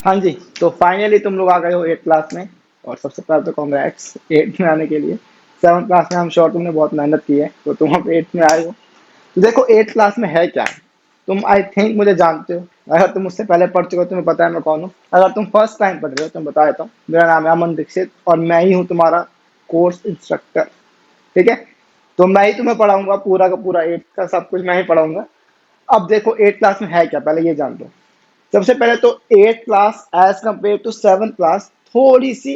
हाँ जी, तो फाइनली तुम लोग आ गए हो 8th क्लास में। और सबसे पहले तो कॉन्ग्रेट्स 8th में आने के लिए। 7th क्लास में हम श्योर तुमने बहुत मेहनत की है, तो तुम अब 8th में आए हो। तो देखो 8th क्लास में है क्या। तुम आई थिंक मुझे जानते हो। अगर तुम मुझसे पहले पढ़ चुके हो तुम्हें पता है मैं कौन हूँ। अगर तुम फर्स्ट टाइम पढ़ रहे हो तो मैं बता देता हूँ, मेरा नाम है अमन दीक्षित और मैं ही हूँ तुम्हारा कोर्स इंस्ट्रक्टर। ठीक है, तो मैं ही तुम्हें पढ़ाऊंगा, पूरा का पूरा 8th का सब कुछ मैं ही पढ़ाऊंगा। अब देखो 8th क्लास में है क्या, पहले ये जान लो। सबसे पहले तो 8th class as compare to 7th class थोड़ी सी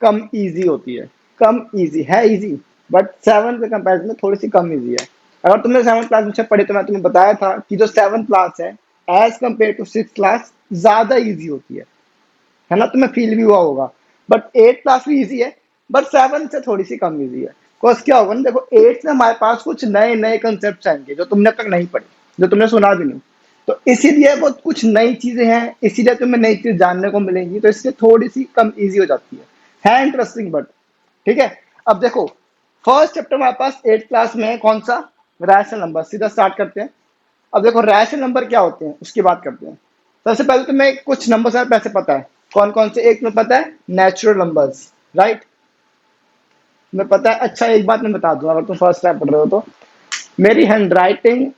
कम इजी होती है। कम इजी है, इजी, बट 7th के कंपेरिजन में थोड़ी सी कम इजी है। अगर तुमने 7th क्लास मुझसे पढ़ी तो मैं तुम्हें बताया था कि जो 7th क्लास है as compare to 6th class ज्यादा इजी होती है ना। तुम्हें फील भी हुआ होगा। बट 8th क्लास भी इजी है, बट 7th से थोड़ी सी कम इजी है। बिकॉज क्या होगा ना, देखो 8th में हमारे पास कुछ नए नए कंसेप्ट आएंगे जो तुमने अब तक नहीं पढ़े, जो तुमने सुना भी नहीं। तो इसीलिए वो कुछ नई चीजें हैं, इसीलिए तुम्हें नई चीज जानने को मिलेंगी, तो इसलिए थोड़ी सी कम इजी हो जाती है इंटरेस्टिंग बट। ठीक है, अब देखो फर्स्ट चैप्टर हमारे पास 8th क्लास में है, कौन सा, रैशनल नंबर। सीधा स्टार्ट करते हैं। अब देखो रैशनल नंबर क्या होते हैं उसकी बात करते हैं। सबसे पहले तो मैं कुछ नंबर्स हैं पैसे पता है कौन कौन से। एक में पता है नेचुरल नंबर्स, राइट, मैं पता है। अच्छा एक बात मैं बता दूं, अगर तुम फर्स्ट टाइम पढ़ रहे हो तो मेरी हैंड राइटिंग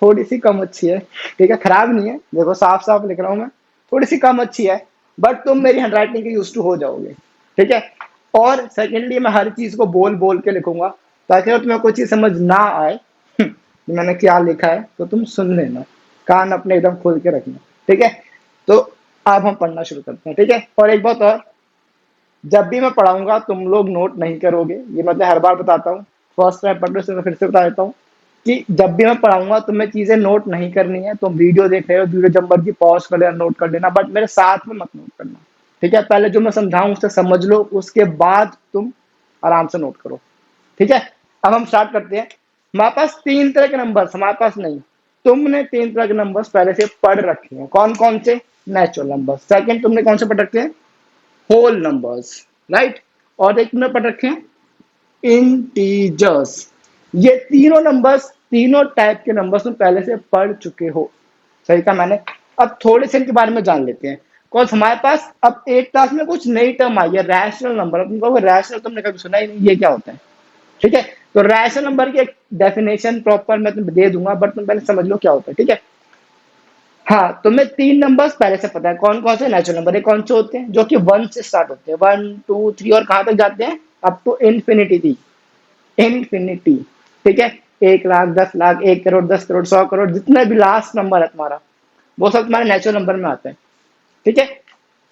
थोड़ी सी कम अच्छी है। ठीक है, खराब नहीं है, देखो साफ साफ लिख रहा हूँ मैं। थोड़ी सी कम अच्छी है, बट तुम मेरी हैंड राइटिंग के यूज टू हो जाओगे। ठीक है, और सेकेंडली मैं हर चीज को बोल बोल के लिखूंगा, ताकि अगर तुम्हें कोई चीज समझ ना आए कि मैंने क्या लिखा है तो तुम सुन लेना, कान अपने एकदम खोल के रखना। ठीक है, तो अब हम पढ़ना शुरू करते हैं। ठीक है, और एक बात और, जब भी मैं पढ़ाऊंगा तुम लोग नोट नहीं करोगे, ये मतलब हर बार बताता हूँ। फर्स्ट टाइम पढ़ रहे हो तो मैं फिर से बता देता हूँ कि जब भी मैं पढ़ाऊंगा तुम्हें चीजें नोट नहीं करनी है। तुम वीडियो देख रहे हो, वीडियो जब मर्जी पॉज कर लेना, नोट कर लेना, बट मेरे साथ में मत नोट करना। ठीक है, पहले जो मैं समझाऊं उसे समझ लो, उसके बाद तुम आराम से नोट करो। ठीक है, अब हम स्टार्ट करते हैं। हमारे पास तीन तरह के नंबर्स, हमारे पास नहीं, तुमने तीन तरह के नंबर्स पहले से पढ़ रखे हैं। कौन कौन से, नेचुरल नंबर। सेकंड तुमने कौन से पढ़ रखे हैं, होल नंबर्स, राइट। और एक तुमने पढ़ रखे हैं इंटीजर्स। ये तीनों नंबर्स, तीनों टाइप के नंबर्स तुम पहले से पढ़ चुके हो। सही कहा मैंने। अब थोड़े से इनके बारे में जान लेते हैं। कौन हमारे पास अब एक क्लास में कुछ नई टर्म आई है, रैशनल नंबर। अब तुम कहोगे रैशनल तुमने कभी सुना ही नहीं, ये क्या होता है। ठीक है, तो रैशनल नंबर की एक डेफिनेशन प्रॉपर मैं तुम्हें दे दूंगा, बट तुम पहले समझ लो क्या होता है। ठीक है, हाँ, तुम्हें तीन नंबर्स पहले से पता है कौन कौन से नेचुरल नंबर है, कौन से होते हैं, जो कि वन से स्टार्ट होते हैं, 1 2 3, और कहां तक जाते हैं, अप टू इन्फिनिटी थी, इन्फिनिटी। ठीक है, 1 लाख, 10 लाख, 1 करोड़, 10 करोड़, 100 करोड़, जितना भी लास्ट नंबर है तुम्हारा, वो सब तुम्हारे नेचुरल नंबर में आते हैं। ठीक है,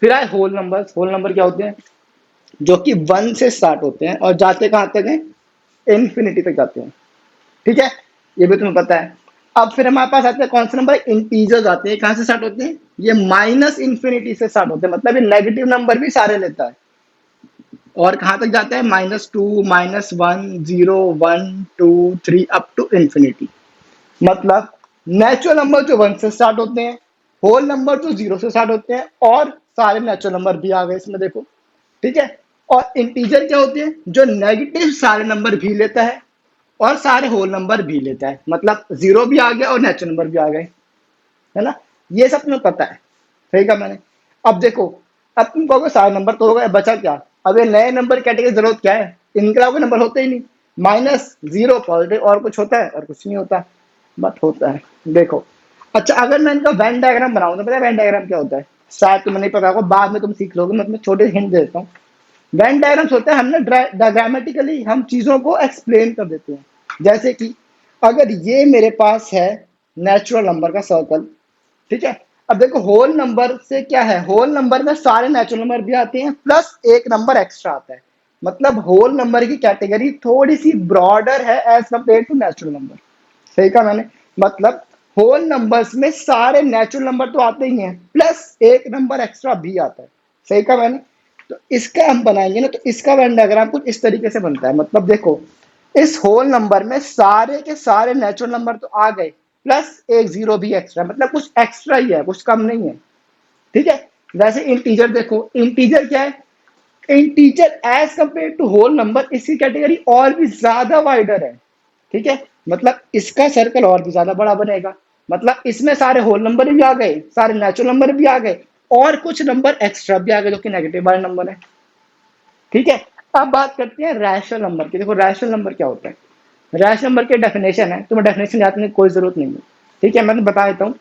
फिर आए होल नंबर। होल नंबर क्या होते हैं, जो कि वन से स्टार्ट होते हैं और जाते कहां तक हैं, इन्फिनिटी तक जाते हैं। ठीक है, ये भी तुम्हें पता है। अब फिर हमारे पास आते हैं कौन से नंबर, इंटीजर्स आते हैं। कहां से स्टार्ट होते हैं, ये माइनस इन्फिनिटी से स्टार्ट होते हैं, मतलब ये नेगेटिव नंबर भी सारे लेता है। और कहां तक जाता है, -2, -1, 0, 1 2 3 अप टू इन्फिनिटी। मतलब नेचुरल नंबर जो वन से स्टार्ट होते हैं, होल नंबर जो जीरो से स्टार्ट होते हैं, और सारे नेचुरल नंबर भी आ गए इसमें, देखो। ठीक है, और इंटीजर क्या होते हैं, जो नेगेटिव सारे नंबर भी लेता है और सारे होल नंबर भी लेता है, मतलब जीरो भी आ गया और नेचुरल नंबर भी आ गए, है ना। ये सब तुम्हें पता है, सही कहा मैंने। अब देखो, अब तुम कहोगे सारे नंबर तो हो गए, बचा क्या। अब ये नए नंबर कैटेगरी की जरूरत क्या है, इनके अलावा कोई नंबर होते ही नहीं। -0 पॉजिटिव, और कुछ होता है, और कुछ नहीं होता, बट होता है। देखो, अच्छा अगर मैं इनका वेन डायग्राम बनाऊं तो पता है वेन डायग्राम क्या होता है, शायद तुम्हें नहीं पता होगा, बाद में तुम सीख लोगे, मैं तुम्हें छोटे हिंट देता हूँ। वेन डायग्राम्स होता है, हम ना डायग्रामेटिकली हम चीजों को एक्सप्लेन कर देते हैं। जैसे कि अगर ये मेरे पास है नेचुरल नंबर का सर्कल, ठीक है। अब देखो होल नंबर से क्या है, होल नंबर में सारे नेचुरल नंबर भी आते हैं, प्लस एक नंबर एक्स्ट्रा आता है। मतलब होल नंबर की कैटेगरी थोड़ी सी ब्रॉडर है as compare to natural number. सही कहा मैंने। मतलब होल नंबर्स में सारे नेचुरल नंबर तो आते ही हैं, प्लस एक नंबर एक्स्ट्रा भी आता है। सही कहा मैंने। तो इसका हम बनाएंगे ना, तो इसका वेन डायग्राम कुछ इस तरीके से बनता है। मतलब देखो, इस होल नंबर में सारे के सारे नेचुरल नंबर तो आ गए, प्लस एक जीरो भी एक्स्ट्रा, मतलब कुछ एक्स्ट्रा ही है, कुछ कम नहीं है। ठीक है, वैसे इंटीजर देखो, इंटीजर क्या है, integer as compare to whole number इसकी कैटेगरी और भी ज्यादा वाइडर है। ठीक है, मतलब इसका सर्कल और भी ज्यादा बड़ा बनेगा। मतलब इसमें सारे होल नंबर भी आ गए, सारे नेचुरल नंबर भी आ गए, और कुछ नंबर एक्स्ट्रा भी आ गए जो कि नेगेटिव वाले नंबर है। ठीक है, अब बात करते हैं रैशनल नंबर की। देखो रैशनल नंबर क्या होता है, रैशनल नंबर की डेफिनेशन है, तुम्हें डेफिनेशन जानने की कोई जरूरत नहीं है। ठीक है, मैं तो बता देता हूँ।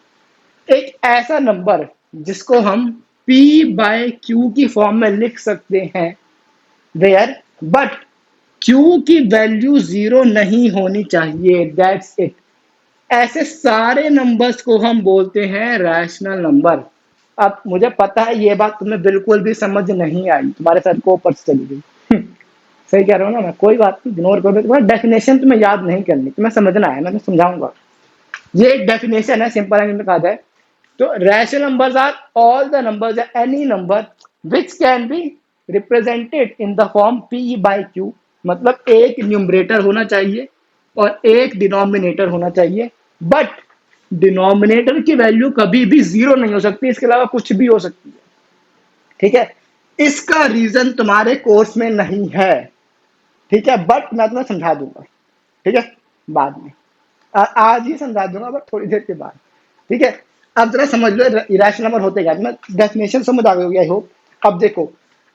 एक ऐसा नंबर जिसको हम p/q की फॉर्म में लिख सकते हैं, वेयर बट q की वैल्यू 0 नहीं होनी चाहिए, दैट्स इट। ऐसे सारे नंबर्स को हम बोलते हैं रैशनल नंबर। अब मुझे पता है ये बात तुम्हें बिल्कुल भी समझ नहीं आई, तुम्हारे साथ को ऊपर से चली गई। सही कह रहा हूँ ना मैं, कोई बात नहीं, इग्नोर कर दो। तुम्हारा डेफिनेशन तुम्हें याद नहीं करनी, तुम्हें समझना है, मैं समझाऊंगा। ये एक डेफिनेशन है, सिंपल लैंग्वेज में कहा जाए तो rational numbers are all the numbers any number which can be represented in the form p/q। मतलब एक न्यूमरेटर होना चाहिए और एक डिनोमिनेटर होना चाहिए, बट डिनोमिनेटर की वैल्यू कभी भी 0 नहीं हो सकती, इसके अलावा कुछ भी हो सकती है। ठीक है, इसका रीजन तुम्हारे कोर्स में नहीं है। ठीक है, बट मैं तुम्हें समझा दूंगा। ठीक है, बाद में आज ही समझा दूंगा, बट थोड़ी देर के बाद। ठीक है, अब जरा समझ लो इरेशनल नंबर होते क्या, मैं डेफिनेशन समझ आ गई हो। अब देखो,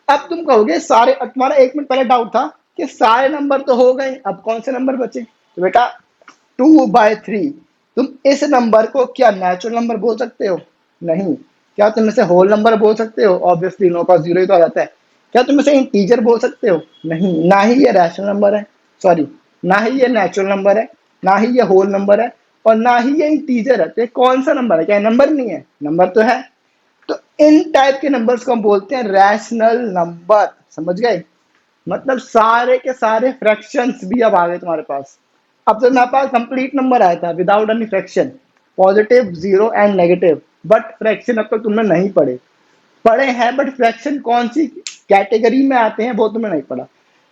अब तुम कहोगे सारे, तुम्हारा 1 मिनट पहले डाउट था कि सारे नंबर तो हो गए, अब कौन से नंबर बचे। तो बेटा 2/3, तुम इस नंबर को क्या नेचुरल नंबर बोल सकते हो? नहीं। क्या तुम इसे होल नंबर बोल सकते हो? ऑब्वियसली नो का 0 ही तो आ जाता है। क्या तुम इसे इंटीजर बोल सकते हो? नहीं। ना ही ये रैशनल नंबर है, सॉरी, ना ही ये नेचुरल नंबर है, ना ही ये होल नंबर है, और ना ही ये इंटीजर है। तो ये कौन सा नंबर है? क्या नंबर नहीं है? नंबर तो है। तो इन टाइप के नंबर्स को हम बोलते हैं रैशनल नंबर। समझ गए? मतलब सारे के सारे फ्रैक्शंस भी अब आ गए तुम्हारे पास। अब तो मेरे पास कंप्लीट नंबर आया था without any fraction, positive, zero and negative, but fraction अब तक तुमने नहीं पढ़े। पढ़े हैं बट फ्रैक्शन कौन सी कैटेगरी में आते हैं वो तुमने नहीं पढ़ा।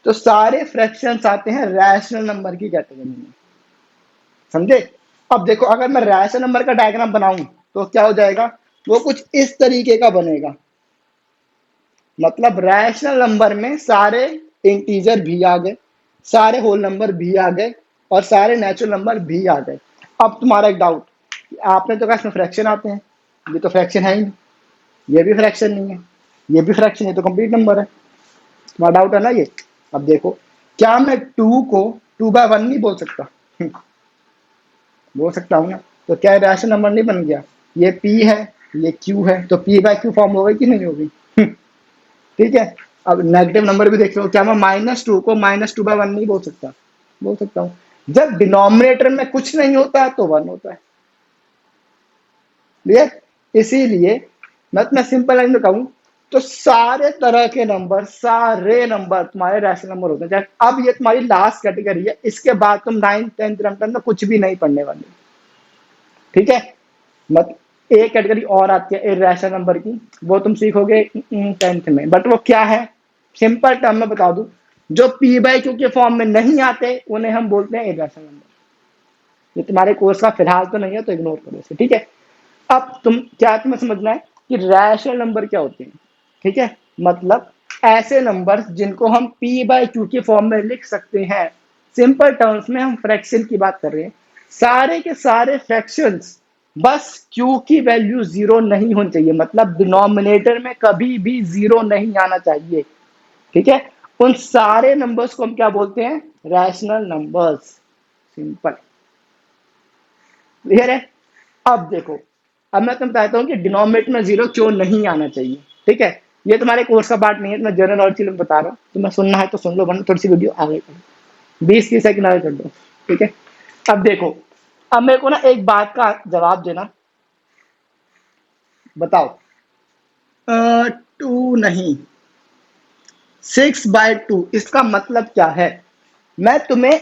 तो सारे फ्रैक्शंस आते हैं रैशनल नंबर की कैटेगरी में। समझे? अब देखो, अगर मैं रैशनल नंबर का डायग्राम बनाऊं तो क्या हो जाएगा, वो कुछ इस तरीके का बनेगा। मतलब रैशनल नंबर में सारे इंटीजर भी आ गए, सारे होल नंबर भी आ गए, और सारे नेचुरल नंबर भी आ गए। अब तुम्हारा एक डाउट, आपने तो कहा इसमें फ्रैक्शन आते हैं, ये तो फ्रैक्शन है ही नहीं, ये भी फ्रैक्शन नहीं है, ये भी फ्रैक्शन, ये तो कंप्लीट नंबर है। तुम्हारा डाउट है ना ये। अब देखो, क्या मैं 2 को 2/1 नहीं बोल सकता? बोल सकता हूँ ना। तो क्या रैशनल नंबर नहीं बन गया? ये p है, ये q है, तो p/q फॉर्म हो गई कि नहीं होगी? ठीक है, अब नेगेटिव नंबर भी देख लो, क्या मैं -2 को -2/1 नहीं बोल सकता? बोल सकता हूँ। जब डिनोमिनेटर में कुछ नहीं होता तो 1 होता है। क्लियर? इसीलिए मैं सिंपल लाइन में कहूँ तो सारे तरह के नंबर, सारे नंबर तुम्हारे रैशनल नंबर होते हैं। अब ये तुम्हारी लास्ट कैटेगरी है, इसके बाद तुम 9th 10th 11th में कुछ भी नहीं पढ़ने वाले। ठीक है, मत एक कैटेगरी और आती है इरेशनल नंबर की, वो तुम सीखोगे 10th में। बट वो क्या है, सिंपल टर्म में बता दूं, जो p/q के फॉर्म में नहीं आते उन्हें हम बोलते हैं इरेशनल नंबर। ये तुम्हारे कोर्स का फिलहाल तो नहीं है, तो इग्नोर करो इसे। ठीक है, अब तुम्हें समझना है कि रैशनल नंबर क्या होते हैं। ठीक है, मतलब ऐसे नंबर जिनको हम p/q के फॉर्म में लिख सकते हैं। सिंपल टर्म्स में हम फ्रैक्शन की बात कर रहे हैं। सारे के सारे फ्रैक्शंस, बस q की वैल्यू 0 नहीं होनी चाहिए, मतलब डिनोमिनेटर में कभी भी 0 नहीं आना चाहिए। ठीक है, उन सारे नंबर्स को हम क्या बोलते हैं? Rational numbers. सिंपल। क्लियर है? अब देखो, अब मैं तुम्हें बताता हूँ कि डिनोमिनेटर में 0 क्यों नहीं आना चाहिए। ठीक है, ये तुम्हारे कोर्स का पार्ट नहीं है, मैं जनरल नॉलेज के लिए बता रहा हूँ। तुम्हें सुनना है तो सुन लो, वरना थोड़ी सी वीडियो आगे कर 20-30 सेकंड आगे कर दो। ठीक है, अब देखो, अब मेरे को ना एक बात का जवाब देना, बताओ। 2 नहीं, 6/2, इसका मतलब क्या है? मैं तुम्हें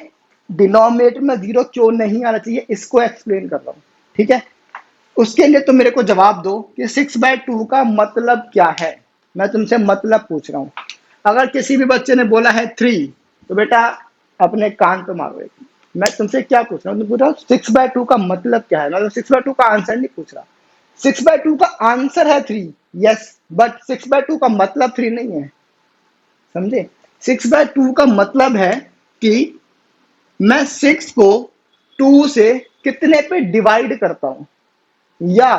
डिनोमिनेटर में 0 क्यों नहीं आना चाहिए इसको एक्सप्लेन कर रहा हूँ। ठीक है, उसके लिए तुम मेरे को जवाब दो कि 6/2 का मतलब क्या है। मैं तुमसे मतलब पूछ रहा हूँ। अगर किसी भी बच्चे ने बोला है 3, तो बेटा अपने कान पे मारो। मैं तुमसे क्या पूछ रहा हूँ, तुम पूछ रहा हूँ 6/2 का मतलब क्या है। मतलब 6/2 का आंसर नहीं पूछ रहा। 6/2 का आंसर है 3, यस, बट 6/2 का मतलब 3 नहीं है। समझे? 6/2 का मतलब है कि मैं 6 को 2 से कितने पे डिवाइड करता हूं, या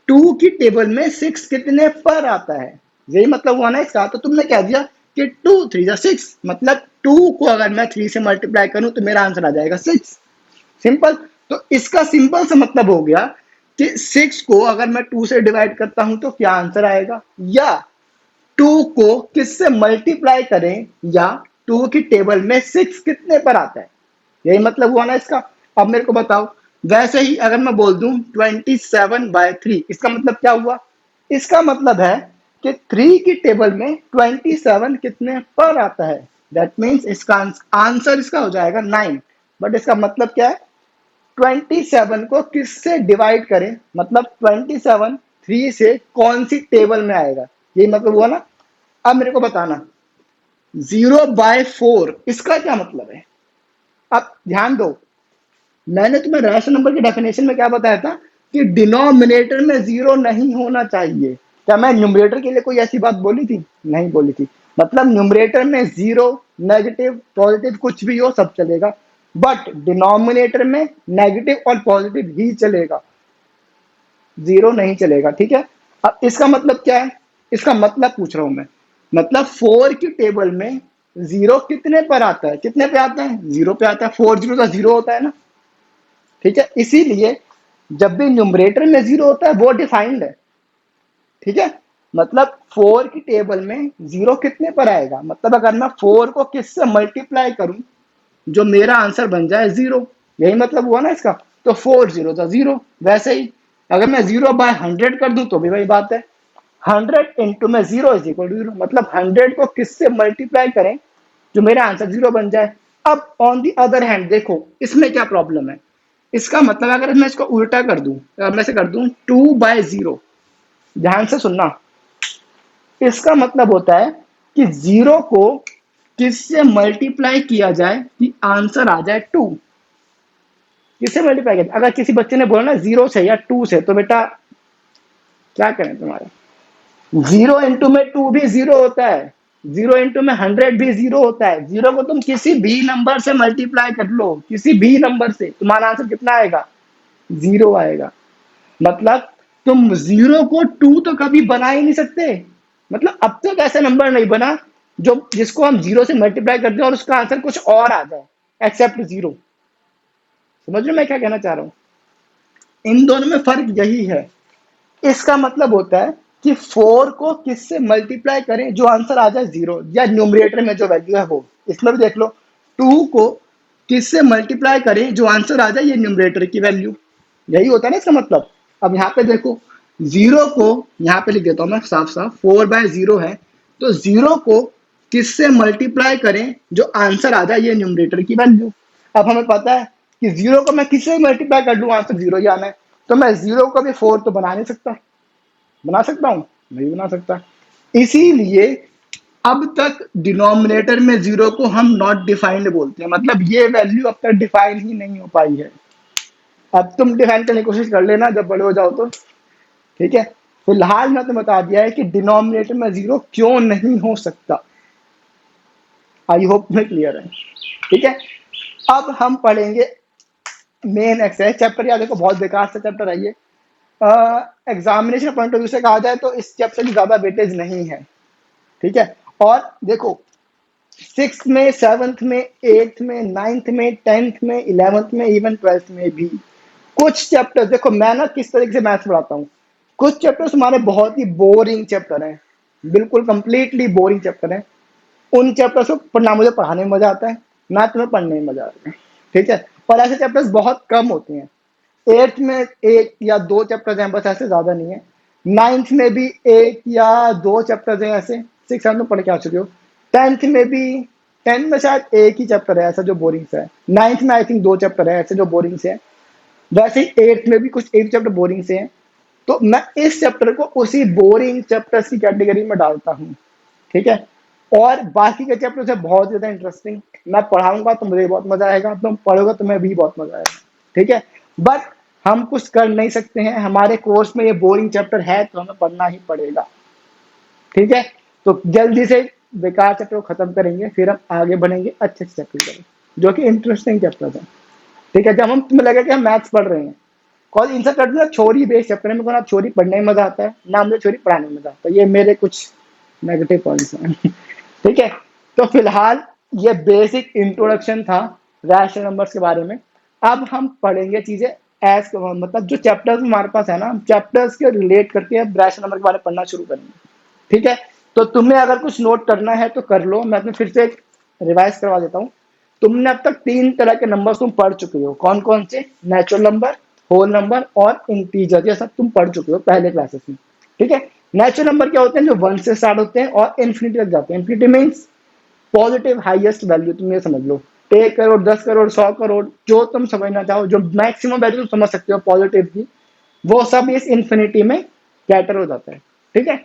2 की टेबल में 6 कितने पर आता है, यही मतलब हुआ ना इसका। तो तुमने क्या दिया कि 2 3 6, मतलब 2 को अगर मैं 3 से मल्टीप्लाई करूं तो मेरा आंसर आ जाएगा 6। सिंपल। तो इसका सिंपल सा मतलब हो गया कि 6 को अगर मैं 2 से डिवाइड करता हूं तो क्या आंसर आएगा, या 2 को किससे मल्टीप्लाई करें, या 2 की टेबल में 6 कितने पर आता है, यही मतलब हुआ ना इसका। अब मेरे को बताओ, वैसे ही अगर मैं बोल दूं 27/3, इसका मतलब क्या हुआ, इसका मतलब है कि 3 की टेबल में 27 कितने पर आता है, दैट मीन्स इसका आंसर इसका हो जाएगा 9। बट इसका मतलब क्या है, 27 को किससे डिवाइड करें, मतलब 27 3 से कौन सी टेबल में आएगा, यही मतलब हुआ ना। अब मेरे को बताना 0/4 इसका क्या मतलब है। अब ध्यान दो, मैंने तुम्हें रैशनल नंबर के डेफिनेशन में क्या बताया था कि डिनोमिनेटर में 0 नहीं होना चाहिए। क्या मैं न्यूमरेटर के लिए कोई ऐसी बात बोली थी, नहीं बोली थी। मतलब न्यूमरेटर में 0 नेगेटिव पॉजिटिव कुछ भी हो सब चलेगा, बट डिनोमिनेटर में नेगेटिव और पॉजिटिव ही चलेगा, 0 नहीं चलेगा, ठीक है। अब इसका मतलब क्या है, इसका मतलब पूछ रहा हूं मैं, मतलब 4 की टेबल में 0 कितने पर आता है, कितने पे आता है, 0 पे आता है, 4 0 का 0 होता है ना, ठीक है। इसीलिए जब भी न्यूमरेटर में 0 होता है वो डिफाइंड है, ठीक है। मतलब 4 की टेबल में 0 कितने पर आएगा, मतलब अगर मैं 4 को किससे मल्टीप्लाई करूं जो मेरा आंसर बन जाए 0, यही मतलब हुआ ना इसका। तो 4 0 था 0, वैसे ही अगर मैं 0/100 कर दूं तो भी वही बात है, 100 इंटू में 0 इज इक्वल टू 0, मतलब 100 को किससे मल्टीप्लाई करें जो मेरा आंसर 0 बन जाए। अब ऑन दी अदर हैंड देखो इसमें क्या प्रॉब्लम है, इसका मतलब अगर मैं इसको उल्टा कर दूं, अगर मैं से कर दूं 2/0, ध्यान से सुनना, इसका मतलब होता है कि 0 को किससे मल्टीप्लाई किया जाए कि आंसर आ जाए 2, किससे मल्टीप्लाई किया। अगर किसी बच्चे ने बोला ना 0 से या 2 से, तो बेटा क्या करें तुम्हारा, 0 इंटू में 2 भी 0 होता है, 0 इंटू में 100 भी 0 होता है। 0 को तुम किसी भी नंबर से मल्टीप्लाई कर लो, किसी भी नंबर से, तुम्हारा आंसर कितना आएगा, 0 आएगा। मतलब तुम 0 को 2 तो कभी बना ही नहीं सकते, मतलब अब तक ऐसा नंबर नहीं बना जो जिसको हम 0 से मल्टीप्लाई कर दें और उसका आंसर कुछ और आ जाए एक्सेप्ट 0। समझ रहे हो मैं क्या कहना चाह रहा हूं, इन दोनों में फर्क यही है। इसका मतलब होता है कि 4 को किससे मल्टीप्लाई करें जो आंसर आ जाए 0, या न्यूमरेटर में जो वैल्यू है वो। इसमें भी देख लो 2 को किससे मल्टीप्लाई करें जो आंसर आ जाए ये न्यूमरेटर की वैल्यू, यही होता है ना इसका मतलब। अब यहाँ पे देखो 0 को यहाँ पे लिख देता हूं मैं साफ साफ, 4/0 है, तो 0 को किससे मल्टीप्लाई करें जो आंसर आ जाए ये न्यूमरेटर की वैल्यू। अब हमें पता है कि 0 को मैं किससे मल्टीप्लाई कर लूँ आंसर 0 ही आना है, तो मैं 0 को भी 4 तो बना नहीं सकता, बना सकता हूं, नहीं बना सकता। इसीलिए अब तक डिनोमिनेटर में 0 को हम नॉट डिफाइंड बोलते हैं, मतलब ये वैल्यू अब तक डिफाइन ही नहीं हो पाई है। अब तुम डिफाइन करने की कोशिश कर लेना जब बड़े हो जाओ तो, ठीक है। फिलहाल मैं तुम्हें बता दिया है कि डिनोमिनेटर में 0 क्यों नहीं हो सकता। आई होप में क्लियर है, ठीक है। अब हम पढ़ेंगे मेन एक्सरसाइज चैप्टर, या देखो बहुत बेकार सा चैप्टर है ये, एग्जामिनेशन पॉइंट ऑफ व्यू से कहा जाए तो इस चैप्टर की ज्यादा वेटेज नहीं है, ठीक है। और देखो 6th में 7th में 8th में 9th में 10th में 11th में इवन 12th में भी कुछ चैप्टर्स, देखो मैं ना किस तरीके से मैथ्स पढ़ाता हूँ, कुछ चैप्टर्स हमारे बहुत ही बोरिंग चैप्टर हैं, बिल्कुल कंप्लीटली बोरिंग चैप्टर हैं। उन चैप्टर्स को पढ़ना मुझे पढ़ाने में मजा आता है, ना तुम्हें पढ़ने में मजा आता है, ठीक है। और ऐसे चैप्टर्स बहुत कम होते हैं, 8th में 1 या 2 चैप्टर्स हैं बस, ऐसे ज्यादा नहीं है। 9th में भी 1 या 2 चैप्टर्स हैं ऐसे, 6 में पढ़ के आ चुके हो। 10th में भी, 10th में शायद 1 ही चैप्टर है ऐसा जो बोरिंग सा है। 9th में आई थिंक 2 चैप्टर है ऐसे जो बोरिंग से है। वैसे ही 8th में भी कुछ 1 चैप्टर बोरिंग से हैं। तो मैं इस चैप्टर को उसी बोरिंग चैप्टर्स की कैटेगरी में डालता हूँ, ठीक है। और बाकी के चैप्टर से बहुत ज्यादा इंटरेस्टिंग मैं पढ़ाऊंगा तो मुझे बहुत मजा आएगा, तुम पढ़ोगे तुम्हें भी बहुत मजा आएगा, ठीक है। बट हम कुछ कर नहीं सकते हैं, हमारे कोर्स में ये बोरिंग चैप्टर है तो हमें पढ़ना ही पड़ेगा, ठीक है। तो जल्दी से बेकार चैप्टर को खत्म करेंगे, फिर हम आगे बढ़ेंगे अच्छे चैप्टर करेंगे जो कि इंटरेस्टिंग चैप्टर है, ठीक है। जब हम तुम्हें लगे कि हम मैथ्स पढ़ रहे हैं, कॉल इंसर्ट कर दूंगा छोरी बेस चैप्टर में, ना छोरी पढ़ने में मजा आता है ना मुझे छोरी पढ़ाने में मजा आता है। ये मेरे कुछ नेगेटिव पॉइंट्स हैं। ठीक है, तो फिलहाल ये बेसिक इंट्रोडक्शन था रैशनल नंबर्स के बारे में। अब हम पढ़ेंगे चीजें एज मतलब जो चैप्टर्स हमारे पास है ना, चैप्टर्स के रिलेट करके अब रैशनल नंबर के बारे में पढ़ना शुरू करेंगे। ठीक है, तो तुम्हें अगर कुछ नोट करना है तो कर लो, मैं तुम्हें फिर से रिवाइज करवा देता हूँ। तुमने अब तक 3 तरह के नंबर्स तुम पढ़ चुके हो, कौन कौन से? नेचुरल नंबर, होल नंबर और इंटीजर, ये सब तुम पढ़ चुके हो पहले क्लासेस में। ठीक है, नेचुरल नंबर क्या होते हैं? जो 1 से स्टार्ट होते हैं और इन्फिनिटी तक जाते हैं। Infinity means positive highest value, तुम ये समझ लो 1 करोड़ 10 करोड़ 100 करोड़, जो तुम समझना चाहो, जो मैक्सिमम वैल्यू तुम समझ सकते हो पॉजिटिव की, वो सब इस इन्फिनिटी में कैटर हो जाता है। ठीक है,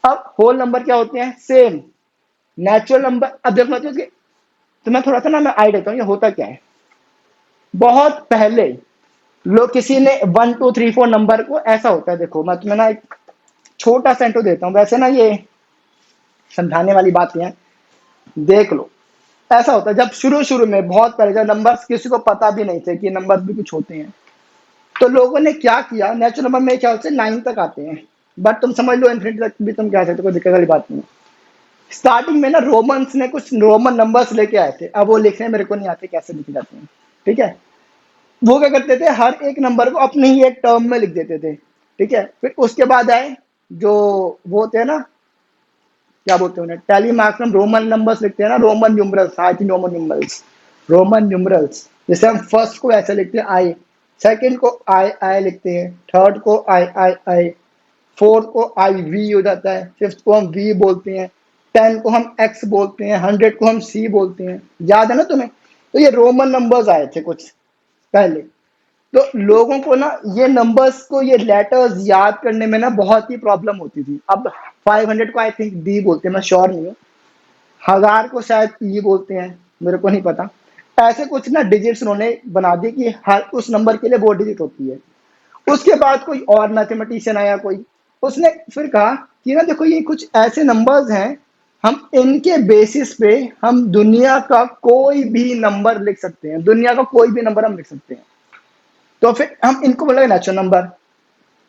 अब होल नंबर क्या होते हैं? Same natural number. अब देखो मतलब तो मैं थोड़ा सा ना मैं आई देता हूँ ये होता क्या है। बहुत पहले लोग किसी ने 1 2 3 4 नंबर को ऐसा होता है, देखो मैं तुम्हें ना एक छोटा सा इंट्रो देता हूँ, वैसे ना ये समझाने वाली बात है, देख लो। ऐसा होता है जब शुरू शुरू में बहुत पहले जब नंबर्स किसी को पता भी नहीं थे कि नंबर भी कुछ होते हैं, तो लोगों ने क्या किया, नेचुरल नंबर मेरे ख्याल से 9 तक आते हैं, बट तुम समझ लो इन्फिनिटी तक भी तुम कह सकते हो, कोई दिक्कत वाली बात नहीं। स्टार्टिंग में ना रोमन्स ने कुछ रोमन नंबर्स लेके आए थे, अब वो लिखने मेरे को नहीं आते कैसे लिखे जाते हैं। ठीक है, वो क्या करते थे, हर एक नंबर को अपने ही एक टर्म में लिख देते थे। ठीक है, फिर उसके बाद आए जो वो होते हैं ना, क्या बोलते हैं उन्हें, टैली मार्क्स में रोमन नंबर्स लिखते हैं ना, Roman numerals, I think Roman numerals. जैसे हम फर्स्ट को ऐसे लिखते हैं आई, सेकंड को आई आई लिखते हैं, थर्ड को आई आई आई, फोर्थ को आई वी हो जाता है, फिफ्थ को हम वी बोलते हैं, 10 को हम एक्स बोलते हैं, 100 को हम सी बोलते हैं। याद है ना तुम्हें? तो ये रोमन नंबर्स आए थे कुछ पहले। तो लोगों को ना ये नंबर्स को, ये लेटर्स याद करने में ना बहुत ही प्रॉब्लम होती थी। अब 500 को आई थिंक डी बोलते हैं, मैं श्योर नहीं हूँ। 1000 को शायद ई बोलते हैं, मेरे को नहीं पता। ऐसे कुछ ना डिजिट्स उन्होंने बना दी कि हर उस नंबर के लिए वो डिजिट होती है। उसके बाद कोई और मैथमेटिशियन आया कोई, उसने फिर कहा कि ना देखो ये कुछ ऐसे नंबर्स हैं, हम इनके बेसिस पे हम दुनिया का कोई भी नंबर लिख सकते हैं, दुनिया का कोई भी नंबर हम लिख सकते हैं। तो फिर हम इनको बोलेंगे नेचुरल नंबर।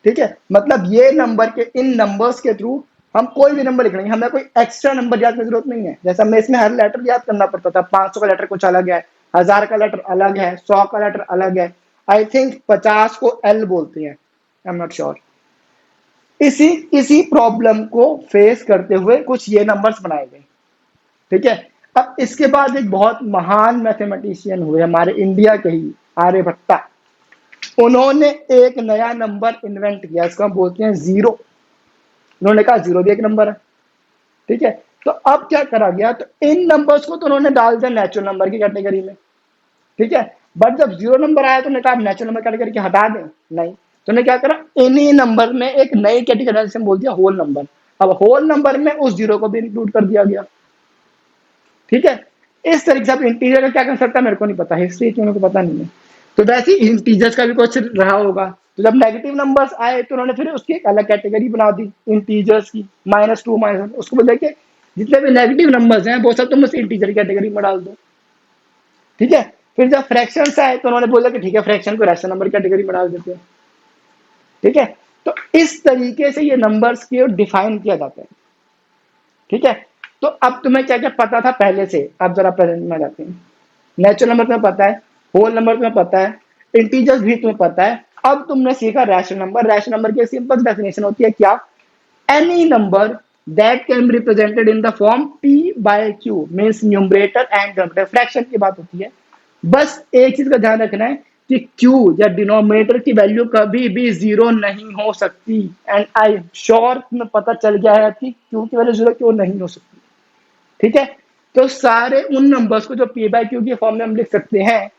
ठीक है, मतलब ये नंबर के, इन नंबर्स के थ्रू हम कोई भी नंबर लिख लेंगे, हमें कोई एक्स्ट्रा नंबर याद करने की जरूरत नहीं है। जैसा मैं इसमें हर लेटर याद करना पड़ता था, 500 का लेटर कुछ अलग है, 1000 का लेटर अलग है, 100 का लेटर अलग है, आई थिंक 50 को एल बोलते हैं, आई एम नॉट श्योर। इसी इसी प्रॉब्लम को फेस करते हुए कुछ ये नंबर्स बनाए गए। ठीक है, अब इसके बाद एक बहुत महान मैथमेटिशियन हुए हमारे इंडिया के ही, आर्यभट्टा। उन्होंने एक नया नंबर इन्वेंट किया, इसको हम बोलते हैं जीरो। उन्होंने कहा जीरो भी एक नंबर है। ठीक है, तो अब क्या करा गया, तो इन नंबर्स को तो उन्होंने डाल दिया नेचुरल नंबर की कैटेगरी में। ठीक है, बट जब जीरो नंबर आया तो उन्होंने कहा नेचुरल नंबर कैटेगरी के हटा दें, नहीं। तो उन्होंने क्या करा, इन्हीं नंबर में एक नई कैटेगरी से बोल दिया होल नंबर। अब होल नंबर में उस जीरो को भी इंक्लूड कर दिया गया। ठीक है, इस तरीके से। अब इंटीजर का क्या कंसेप्ट है मेरे को नहीं पता, हिस्ट्री मेरे को पता नहीं है, तो वैसे ही इंटीजर्स का भी कुछ रहा होगा। तो जब नेगेटिव नंबर्स आए तो उन्होंने फिर उसकी एक अलग कैटेगरी बना दी इंटीजर्स की, -2 -1, उसको बोल के जितने भी नेगेटिव नंबर्स हैं वो सब तुम उस इंटीजर कैटेगरी में डाल दो। ठीक है, फिर जब फ्रैक्शंस आए तो उन्होंने बोला कि ठीक है फ्रैक्शन को रैशनल नंबर कैटेगरी में डाल देते हैं। ठीक है, तो इस तरीके से ये नंबर्स को डिफाइन किया जाता है। ठीक है, तो अब तुम्हें क्या क्या पता था पहले से, अब जरा प्रेजेंट में जाते हैं। नेचुरल नंबर तुम्हें पता है, होल नंबर तुम्हें पता है, इंटीजर्स भी तुम्हें पता है। अब तुमने सीखा रैशनल नंबर। रैशनल नंबर की सिंपल डेफिनेशन होती है क्या, any number that can be represented in the form p by q means numerator and denominator. Fraction की बात होती है। बस एक चीज का ध्यान रखना है कि q या डिनोमिनेटर की वैल्यू कभी भी जीरो नहीं हो सकती। एंड आई श्योर तुम्हें पता चल गया है कि q की वैल्यू जीरो क्यों नहीं हो सकती। ठीक है, तो सारे उन नंबर्स को जो p बाय q के फॉर्म में हम लिख सकते हैं,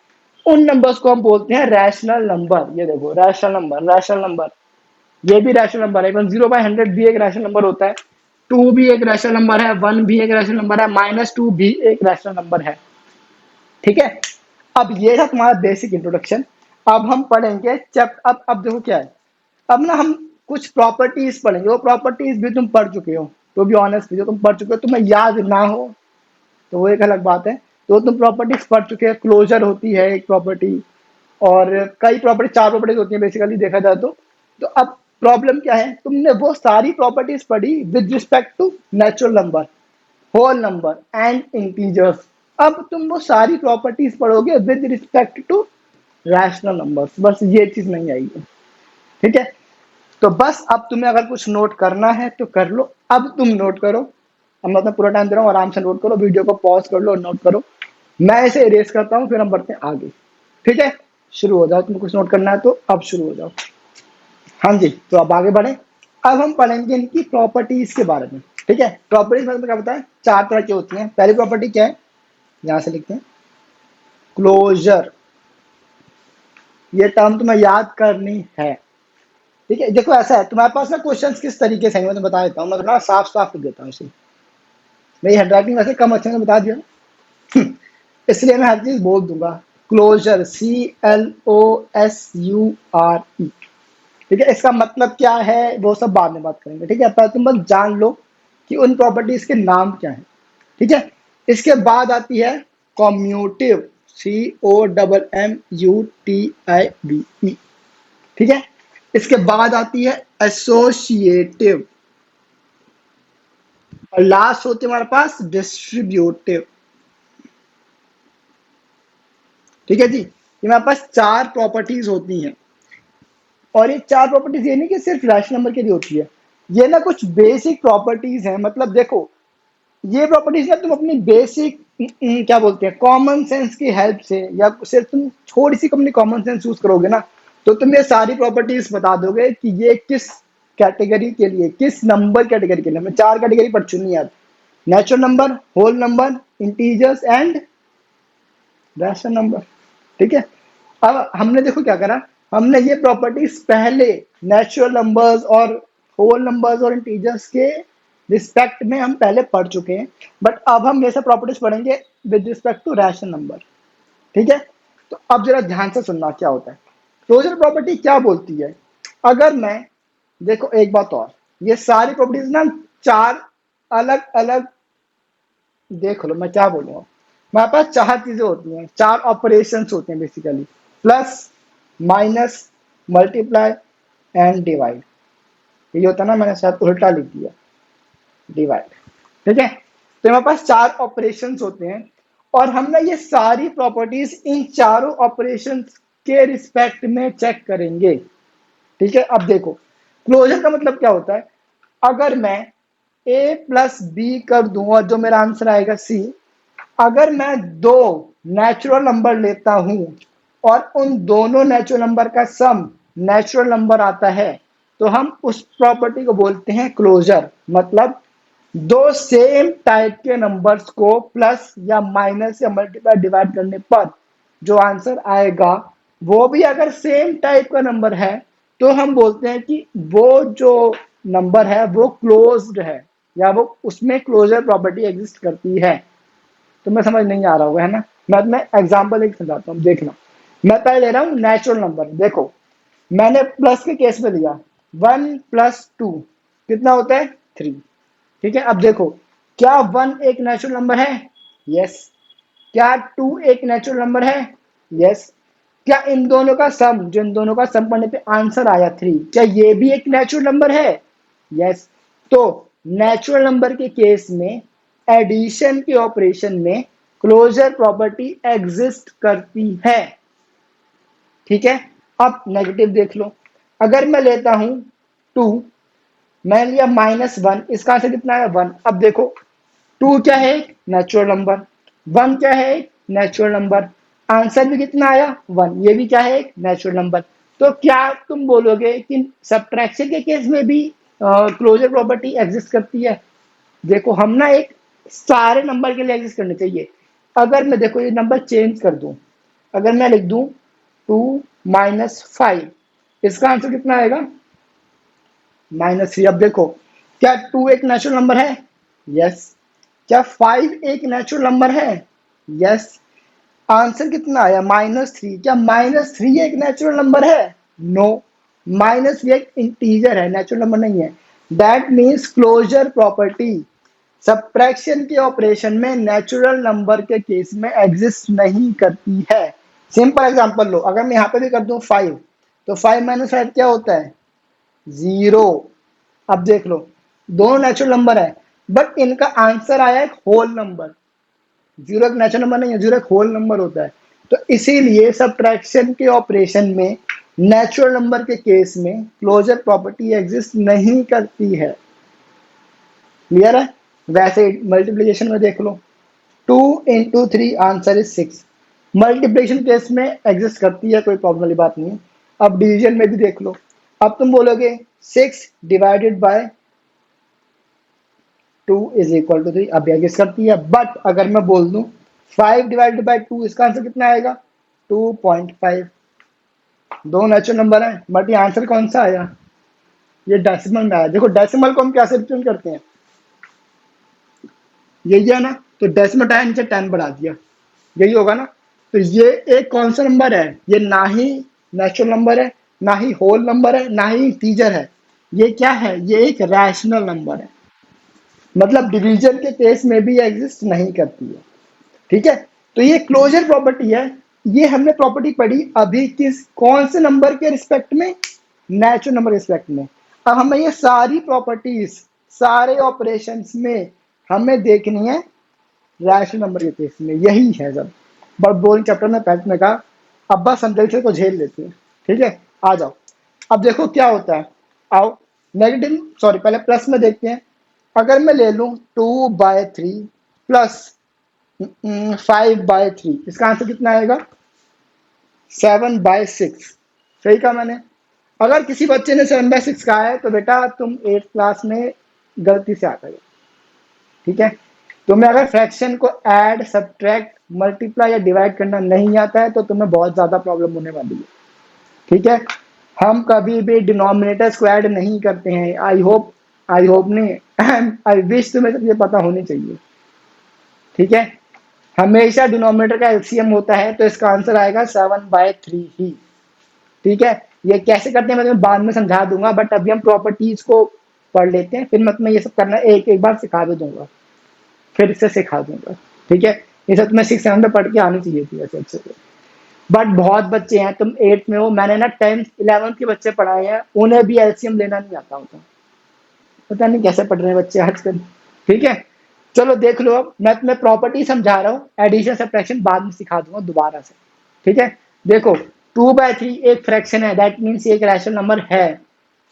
उन नंबर्स को हम बोलते हैं रैशनल नंबर। ये देखो रैशनल नंबर, रैशनल नंबर, ये भी रैशनल नंबर है। 0/100 भी एक रैशनल नंबर होता है, 2 भी एक रैशनल नंबर है, 1 भी एक रैशनल नंबर है, -2 भी एक रैशनल नंबर है। ठीक है, अब ये था तुम्हारा बेसिक इंट्रोडक्शन। अब हम पढ़ेंगे अब देखो क्या है, अब ना हम कुछ प्रॉपर्टीज पढ़ेंगे। वो प्रॉपर्टीज भी तुम पढ़ चुके हो, तो भी ऑनेस्ट, जो तुम पढ़ चुके हो तुम्हें याद ना हो तो वो एक अलग बात है। तो तुम प्रॉपर्टीज पढ़ चुके हो, क्लोजर होती है एक प्रॉपर्टी, और कई प्रॉपर्टी, 4 प्रॉपर्टीज होती हैं बेसिकली देखा जाए तो अब प्रॉब्लम क्या है, तुमने वो सारी प्रॉपर्टीज पढ़ी with respect to natural number, whole number and integers. अब तुम वो सारी प्रॉपर्टीज पढ़ोगे with respect to rational numbers, बस ये चीज नहीं आएगी। ठीक है, तो बस अब तुम्हें अगर कुछ नोट करना है तो कर लो। अब तुम नोट करो, अब मैं अपना पूरा टाइम दे रहा हूँ, आराम से नोट करो, वीडियो को पॉज कर लो और नोट करो। मैं इसे इरेज करता हूँ, फिर हम बढ़ते हैं आगे। ठीक है, शुरू हो जाओ, तुम्हें कुछ नोट करना है तो अब शुरू हो जाओ। हाँ जी, तो अब आगे बढ़े। अब हम पढ़ेंगे इनकी प्रॉपर्टीज के बारे में। ठीक है, प्रॉपर्टीज मतलब क्या बताएं, 4 तरह की होती हैं। पहली प्रॉपर्टी क्या है, यहां से लिखते हैं क्लोजर। ये टर्म तुम्हें याद करनी है। ठीक है, देखो ऐसा है, तुम्हारे पास ना क्वेश्चंस किस तरीके से हैं मैं तुम्हें बता देता हूँ, मैं थोड़ा साफ साफ लिख देता हूँ इसे। मेरी हैंडराइटिंग वैसे कम अच्छे से बता दिया इसलिए मैं हर चीज बोल दूंगा। Closure, CLOSURE। ठीक है, इसका मतलब क्या है वो सब बाद में बात करेंगे। ठीक है, पहले तुम बस जान लो कि उन प्रॉपर्टीज के नाम क्या है। ठीक है, इसके बाद आती है कॉम्यूटिव, COMMUTIVE। ठीक है, इसके बाद आती है एसोसिएटिव, और लास्ट होती है हमारे पास डिस्ट्रीब्यूटिव। ठीक है जी, ये हमारे पास 4 प्रॉपर्टीज होती हैं। और ये 4 प्रॉपर्टीज ये नहीं कि सिर्फ रैशनल नंबर के लिए होती है, ये ना कुछ बेसिक प्रॉपर्टीज हैं। मतलब देखो, ये प्रॉपर्टीज ना तुम अपनी बेसिक क्या बोलते हैं कॉमन सेंस की हेल्प से, या सिर्फ तुम थोड़ी सी अपनी कॉमन सेंस यूज करोगे ना, तो तुम ये सारी प्रॉपर्टीज बता दोगे कि ये किस कैटेगरी के लिए, किस नंबर कैटेगरी के लिए। मैं 4 कैटेगरी पढ़ चुनी है, natural number, whole number, integers and rational number. ठीक है, अब हमने देखो क्या करा, हमने ये प्रॉपर्टीज पहले नेचुरल नंबर्स और होल नंबर्स और इंटीजर्स के रिस्पेक्ट में हम पहले पढ़ चुके हैं, बट अब हम ये सब प्रॉपर्टीज पढ़ेंगे with respect to rational number. ठीक है, तो अब जरा ध्यान से सुनना क्या होता है। क्लोजर प्रॉपर्टी क्या बोलती है, अगर मैं, देखो एक बात और, ये सारी प्रॉपर्टीज ना 4 अलग अलग, देख लो मैं क्या बोलूँगा, हमारे पास 4 चीजें होती हैं, 4 ऑपरेशंस होते हैं basically, plus, minus, multiply and divide. ये होता है ना, मैंने शायद उल्टा लिख दिया, डिवाइड। ठीक है, तो हमारे पास 4 ऑपरेशंस होते हैं, और हम ना ये सारी प्रॉपर्टीज इन चारों ऑपरेशंस के रिस्पेक्ट में चेक करेंगे। ठीक है, अब देखो क्लोजर का मतलब क्या होता है, अगर मैं a प्लस बी कर दूं और जो मेरा आंसर आएगा C, अगर मैं 2 नेचुरल नंबर लेता हूं और उन दोनों नेचुरल नंबर का सम नेचुरल नंबर आता है, तो हम उस प्रॉपर्टी को बोलते हैं क्लोजर। मतलब 2 सेम टाइप के नंबर्स को प्लस या माइनस या मल्टीप्लाई डिवाइड करने पर जो आंसर आएगा, वो भी अगर सेम टाइप का नंबर है, तो हम बोलते हैं कि वो जो नंबर है वो क्लोज्ड है, या वो उसमें क्लोजर प्रॉपर्टी एग्जिस्ट करती है। तो मैं समझ नहीं आ रहा होगा, है ना। मैं एग्जांपल एक समझाता हूँ, देखना। मैं पहले ले रहा हूँ नेचुरल नंबर। देखो, मैंने प्लस के केस में लिया 1 + 2 कितना होता है 3। ठीक है, अब देखो, क्या 1 एक नेचुरल नंबर है, यस। क्या 2 एक नेचुरल नंबर है, यस। क्या इन दोनों का सम, जो इन दोनों का सम करने पे आंसर आया 3, क्या ये भी एक नेचुरल नंबर है, यस। तो नेचुरल नंबर के केस में एडिशन के ऑपरेशन में क्लोजर प्रॉपर्टी एग्जिस्ट करती है। ठीक है, अब नेगेटिव देख लो। अगर मैं लेता हूं 2, मैं लिया -1, इसका आंसर कितना है 1। अब देखो 2 क्या है, एक नेचुरल नंबर, 1 क्या है, एक नेचुरल नंबर, आंसर भी कितना आया 1, ये भी क्या है, एक नेचुरल नंबर। तो क्या तुम बोलोगे कि सब्ट्रैक्शन के केस में भी क्लोजर प्रॉपर्टी एग्जिस्ट करती है। देखो, हम ना एक सारे नंबर के लिए एग्जिस्ट करने चाहिए। अगर मैं देखो ये नंबर चेंज कर दूं, अगर मैं लिख दूं 2 - 5, इसका आंसर कितना आएगा -3। अब देखो, क्या 2 एक नेचुरल नंबर है, यस। क्या 5 एक नेचुरल नंबर है, यस। आंसर कितना आया -3। क्या -3 एक नेचुरल नंबर है, नो। -3 एक इंटीजर है, नेचुरल नंबर नहीं है। That means closure property subtraction के ऑपरेशन में नेचुरल नंबर के केस में एग्जिस्ट नहीं करती है। सिंपल एग्जांपल लो, अगर मैं यहाँ पे भी कर दूं 5, तो 5 माइनस 5 क्या होता है? 0। अब देख लो, दोनों नेचुरल नंबर है, बट इनका आंसर आया एक होल नंबर। 0 एक नेचुरल नंबर नहीं है, 0 एक होल नंबर होता है। तो इसीलिए सब्ट्रैक्शन के ऑपरेशन में नेचुरल नंबर के केस में क्लोजर प्रॉपर्टी एग्जिस्ट नहीं करती है। क्लियर है? वैसे मल्टीप्लीकेशन में देख लो, 2 into 3 answer is 6। Multiplication case में एग्जिस्ट करती है, कोई प्रॉब्लम वाली बात नहीं। अब डिवीजन में भी देख लो, अब तुम बोलोगे 6 divided by 2 is equal to 3, अब एग्जिस्ट करती है। बट अगर मैं बोल दूं 5 डिवाइडेड बाय 2, इसका आंसर कितना आएगा? 2.5। दो नेचुरल नंबर है, बट ये आंसर कौन सा आया? ये डेसिमल में आया। देखो डेसिमल को हम कैसे रिप्रेजेंट करते हैं, यही है ना, तो डेसिमल टाइम नीचे 10 बढ़ा दिया, यही होगा ना। तो ये एक कौन सा नंबर है? ये ना ही नेचुरल नंबर है, ना ही होल नंबर है, ना ही इंटीजर है। ये क्या है? ये एक रैशनल नंबर है, मतलब डिवीजन के केस में भी एग्जिस्ट नहीं करती है। ठीक है, तो ये क्लोजर प्रॉपर्टी है। ये हमने प्रॉपर्टी पढ़ी अभी किस कौन से नंबर के रिस्पेक्ट में? नेचुरल नंबर के रिस्पेक्ट में। अब हमें ये सारी प्रॉपर्टीज सारे ऑपरेशंस में हमें देखनी है रैशनल नंबर के केस में, यही है सब। बट बोरिंग चैप्टर में पहले ने कहा, अब बस हम जल्दी से को झेल लेते हैं। ठीक है, आ जाओ। अब देखो क्या होता है, आओ नेगेटिव सॉरी पहले प्लस में देखते हैं। अगर मैं ले लूं 2/3 प्लस 5/3, इसका आंसर कितना आएगा? 7/6। सही कहा मैंने? अगर किसी बच्चे ने 7/6 कहा है तो बेटा तुम 8th क्लास में गलती से आ गए। ठीक है, तुम्हें अगर फ्रैक्शन को ऐड सब्ट्रैक्ट मल्टीप्लाई या डिवाइड करना नहीं आता है तो तुम्हें बहुत ज्यादा प्रॉब्लम होने वाली है। ठीक है, हम कभी भी डिनोमिनेटर को ऐड नहीं करते हैं। आई होप नहीं आई विश तुम्हें सब ये पता होनी चाहिए। ठीक है, हमेशा डिनोमिनेटर का एलसीएम होता है, तो इसका आंसर आएगा 7/3 ही। ठीक है, ये कैसे करते हैं मैं तुम्हें बाद में समझा दूंगा, बट अभी हम प्रॉपर्टीज को पढ़ लेते हैं, फिर मैं तुम्हें ये सब करना एक एक बार सिखा भी दूंगा, फिर से सिखा दूंगा। ठीक है, ये सब तुम्हें 6-7 में पढ़ के आनी चाहिए थी वैसे अच्छे से। बट बहुत बच्चे हैं, तुम 8th में हो, मैंने ना 10th 11th के बच्चे पढ़ाए हैं, उन्हें भी एलसीएम लेना नहीं आता होता। पता नहीं कैसे पढ़ रहे हैं बच्चे आजकल। ठीक है, चलो देख लो, अब मैं तुम्हें प्रॉपर्टी समझा रहा हूँ, एडिशन सब्ट्रैक्शन बाद में सिखा दूंगा दोबारा से। ठीक है, देखो 2/3 एक फ्रैक्शन है, दैट मीन्स एक रैशनल नंबर है।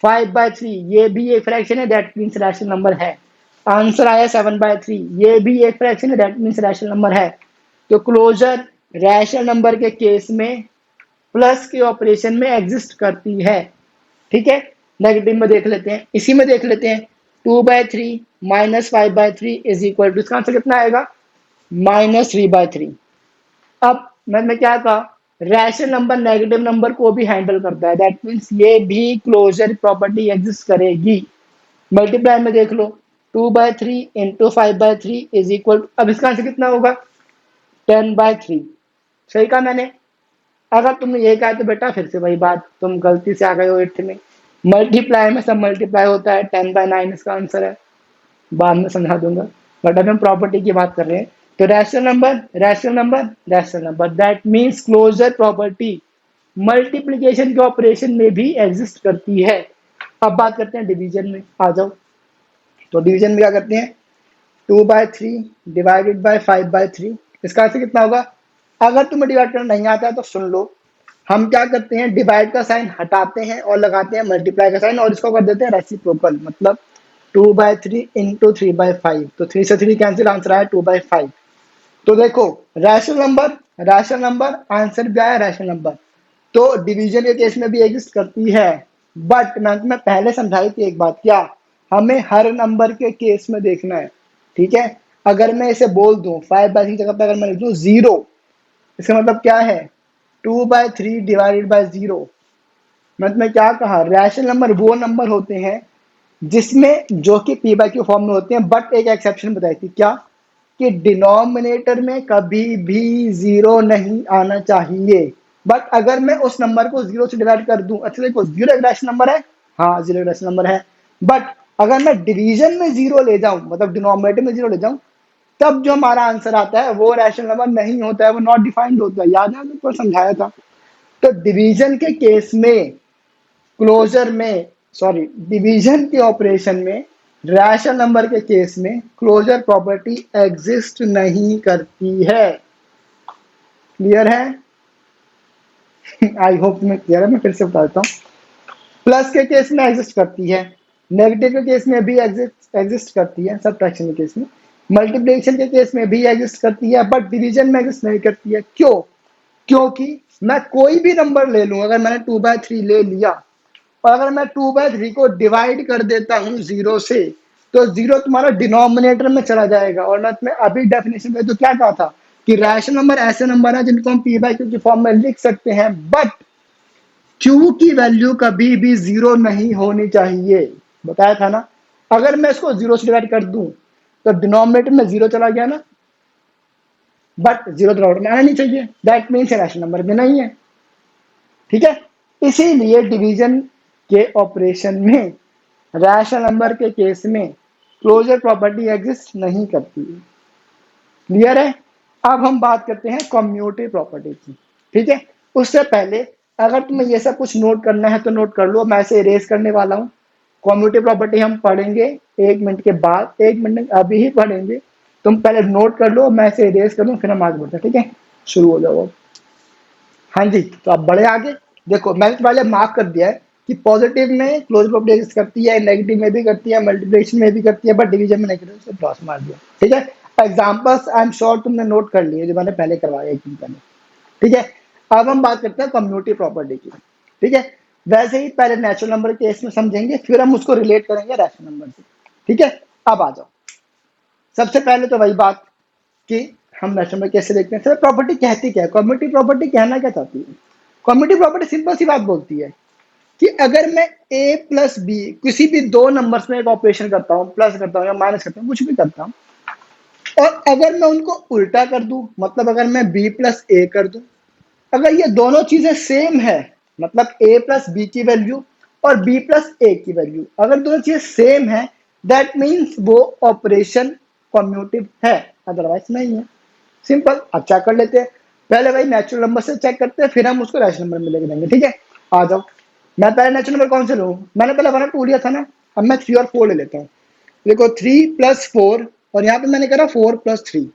5/3 ये भी एक फ्रैक्शन है, दैट मीन्स रैशनल नंबर है। आंसर आया 7/3, ये भी एक फ्रैक्शन है, दैट मीन्स रैशनल नंबर है। तो क्लोजर रैशनल नंबर के केस में प्लस के ऑपरेशन में एग्जिस्ट करती है। ठीक है, नेगेटिव में देख लेते हैं, इसी में देख लेते हैं। 2/3 माइनस 5/3 इज इक्वल टू, इसका आंसर कितना आएगा? -3/3। अब मैंने क्या कहा, रैशनल नंबर नेगेटिव नंबर को भी हैंडल करता है, दैट मीन्स ये भी क्लोजर प्रॉपर्टी एग्जिस्ट करेगी। मल्टीप्लाई में देख लो, 2/3 इंटू 5/3 इज इक्वल, अब इसका आंसर कितना होगा? 10/3। सही कहा मैंने? अगर तुमने ये कहा तो बेटा फिर से वही बात, तुम गलती से आ गए हो 8th में। मल्टीप्लाई में सब मल्टीप्लाई होता है, 10/9 इसका आंसर है, बाद में समझा दूंगा। बट अभी हम प्रॉपर्टी की बात कर रहे हैं। तो rational number rational number rational number, that means closure property multiplication के ऑपरेशन में भी एग्जिस्ट करती है। अब बात करते हैं डिवीजन में, आ जाओ। तो डिवीजन में क्या करते हैं, 2/3 डिवाइडेड बाय 5/3, इसका आंसर कितना होगा? अगर तुम्हें डिवाइड करना नहीं आता है तो सुन लो, हम क्या करते हैं, डिवाइड का साइन हटाते हैं और लगाते हैं मल्टीप्लाई का साइन, और इसको कर देते हैं रेसिप्रोकल, मतलब 2/3 इंटू 3/5, तो 3 से 3 कैंसिल, आंसर आया 2/5। तो देखो रैशनल नंबर आंसर भी आया रैशनल नंबर, तो डिवीजन के केस में भी एग्जिस्ट करती है। बट मैं तुम्हें पहले समझाई थी एक बात, क्या हमें हर नंबर के केस में देखना है। ठीक है, अगर मैं इसे बोल दूं 5/3 की जगह पर अगर मैं लिख दूं 0, इसका मतलब क्या है? 2/3 डिवाइडेड बाय 0। मैं तुम्हें क्या कहा, रैशनल नंबर वो नंबर होते हैं जिसमें जो कि p/q फॉर्म में होते हैं, बट एक एक्सेप्शन बताई थी, क्या कि डिनोमिनेटर में कभी भी 0 नहीं आना चाहिए। बट अगर मैं उस नंबर को 0 से डिवाइड कर दूं, अच्छा देखो 0 एक रैशनल नंबर है, हाँ 0 एक रैशनल नंबर है, बट अगर मैं डिवीजन में 0 ले जाऊं, मतलब डिनोमिनेटर में 0 ले जाऊं, तब जो हमारा आंसर आता है वो रैशनल नंबर नहीं होता है, वो नॉट डिफाइंड होता है। याद है मैंने ऊपर समझाया था। तो डिवीजन के केस में, क्लोजर में, सॉरी, डिवीजन के ऑपरेशन में, रैशनल नंबर के केस में क्लोजर प्रॉपर्टी एग्जिस्ट नहीं करती है। क्लियर है? आई होप तुम्हें क्लियर है। मैं फिर से बताता हूँ। प्लस के केस में एग्जिस्ट करती है, नेगेटिव के केस में भी एग्जिस्ट करती है, सब्ट्रैक्शन के केस में, मल्टीप्लिकेशन के केस में भी एग्जिस्ट करती है, बट डिवीजन में एग्जिस्ट नहीं करती है। क्यों? क्योंकि मैं कोई भी नंबर ले लूं, अगर मैंने 2/3 ले लिया और अगर मैं 2/3 को डिवाइड कर देता हूं 0 से, तो 0 तुम्हारा डिनोमिनेटर में चला जाएगा। और मैं तुम्हें अभी डेफिनेशन में तो क्या कहा था कि रैशनल नंबर ऐसे नंबर है जिनको हम p/q की फॉर्म में लिख सकते हैं, बट q की वैल्यू कभी भी 0 नहीं होनी चाहिए। बताया था ना। अगर मैं इसको 0 से डिवाइड कर दूं तो डिनोमिनेटर में 0 चला गया ना, बट 0 डिनोमिनेटर में आना नहीं चाहिए। दैट मीन्स रैशनल नंबर में नहीं है। ठीक है? इसीलिए डिवीजन के ऑपरेशन में रैशनल नंबर के केस में क्लोजर प्रॉपर्टी एग्जिस्ट नहीं करती है। क्लियर है? अब हम बात करते हैं कम्यूटेटिव प्रॉपर्टी की। ठीक है? उससे पहले अगर तुम्हें ये सब कुछ नोट करना है तो नोट कर लो, मैं इसे इरेज करने वाला हूँ। कम्यूटेटिव प्रॉपर्टी हम पढ़ेंगे 1 मिनट के बाद, 1 मिनट अभी ही पढ़ेंगे। तुम पहले नोट कर लो, मैं इसे इरेज कर लूँ, फिर हम आगे बढ़ते हैं। ठीक है? शुरू हो जाओ। हाँ जी, तो आप बढ़े आगे। देखो मैंने पहले मार्क कर दिया है कि पॉजिटिव में क्लोज प्रॉपर्टी एग्जिस्ट करती है, नेगेटिव में भी करती है, मल्टीप्लिकेशन में भी करती है, बट डिवीजन में नहीं करती, तो क्रॉस मार दिया। ठीक है? एग्जांपल्स आई एम श्योर तुमने नोट कर लिए जो मैंने पहले करवाया एक दिन पहले। ठीक है? अब हम बात करते हैं कम्यूटेटिव प्रॉपर्टी की। ठीक है? वैसे ही पहले नेचुरल नंबर के केस में समझेंगे, फिर हम उसको रिलेट करेंगे रैशनल नंबर से। ठीक है? अब आ जाओ। सबसे पहले तो वही बात कि हम नेचुरल नंबर कैसे देखते हैं। सर प्रॉपर्टी कहती क्या है? कम्यूटेटिव प्रॉपर्टी कहना क्या चाहती है? कम्यूटेटिव प्रॉपर्टी सिंपल सी बात बोलती है कि अगर मैं a प्लस बी किसी भी दो नंबर्स में एक ऑपरेशन करता हूँ, प्लस करता हूँ या माइनस करता हूँ, कुछ भी करता हूँ, और अगर मैं उनको उल्टा कर दूं, मतलब अगर मैं b प्लस ए कर दूं, अगर ये दोनों चीजें सेम है, मतलब a प्लस बी की वैल्यू और b प्लस ए की वैल्यू, अगर दोनों चीजें सेम है, दैट मीन्स वो ऑपरेशन कम्यूटेटिव है, अदरवाइज नहीं है। सिंपल। अब चेक कर लेते हैं। पहले भाई नेचुरल नंबर से चेक करते हैं, फिर हम उसको रैशनल नंबर में लेके देंगे। ठीक है? आ जाओ। मैं पहले नेचुरल नंबर कौन से लूँ? मैंने पहले 1 और 2 लिया था ना, अब मैं 3 और 4 ले लेता हूँ। देखो 3 प्लस 4, और यहाँ पे मैंने करा 4 प्लस 3।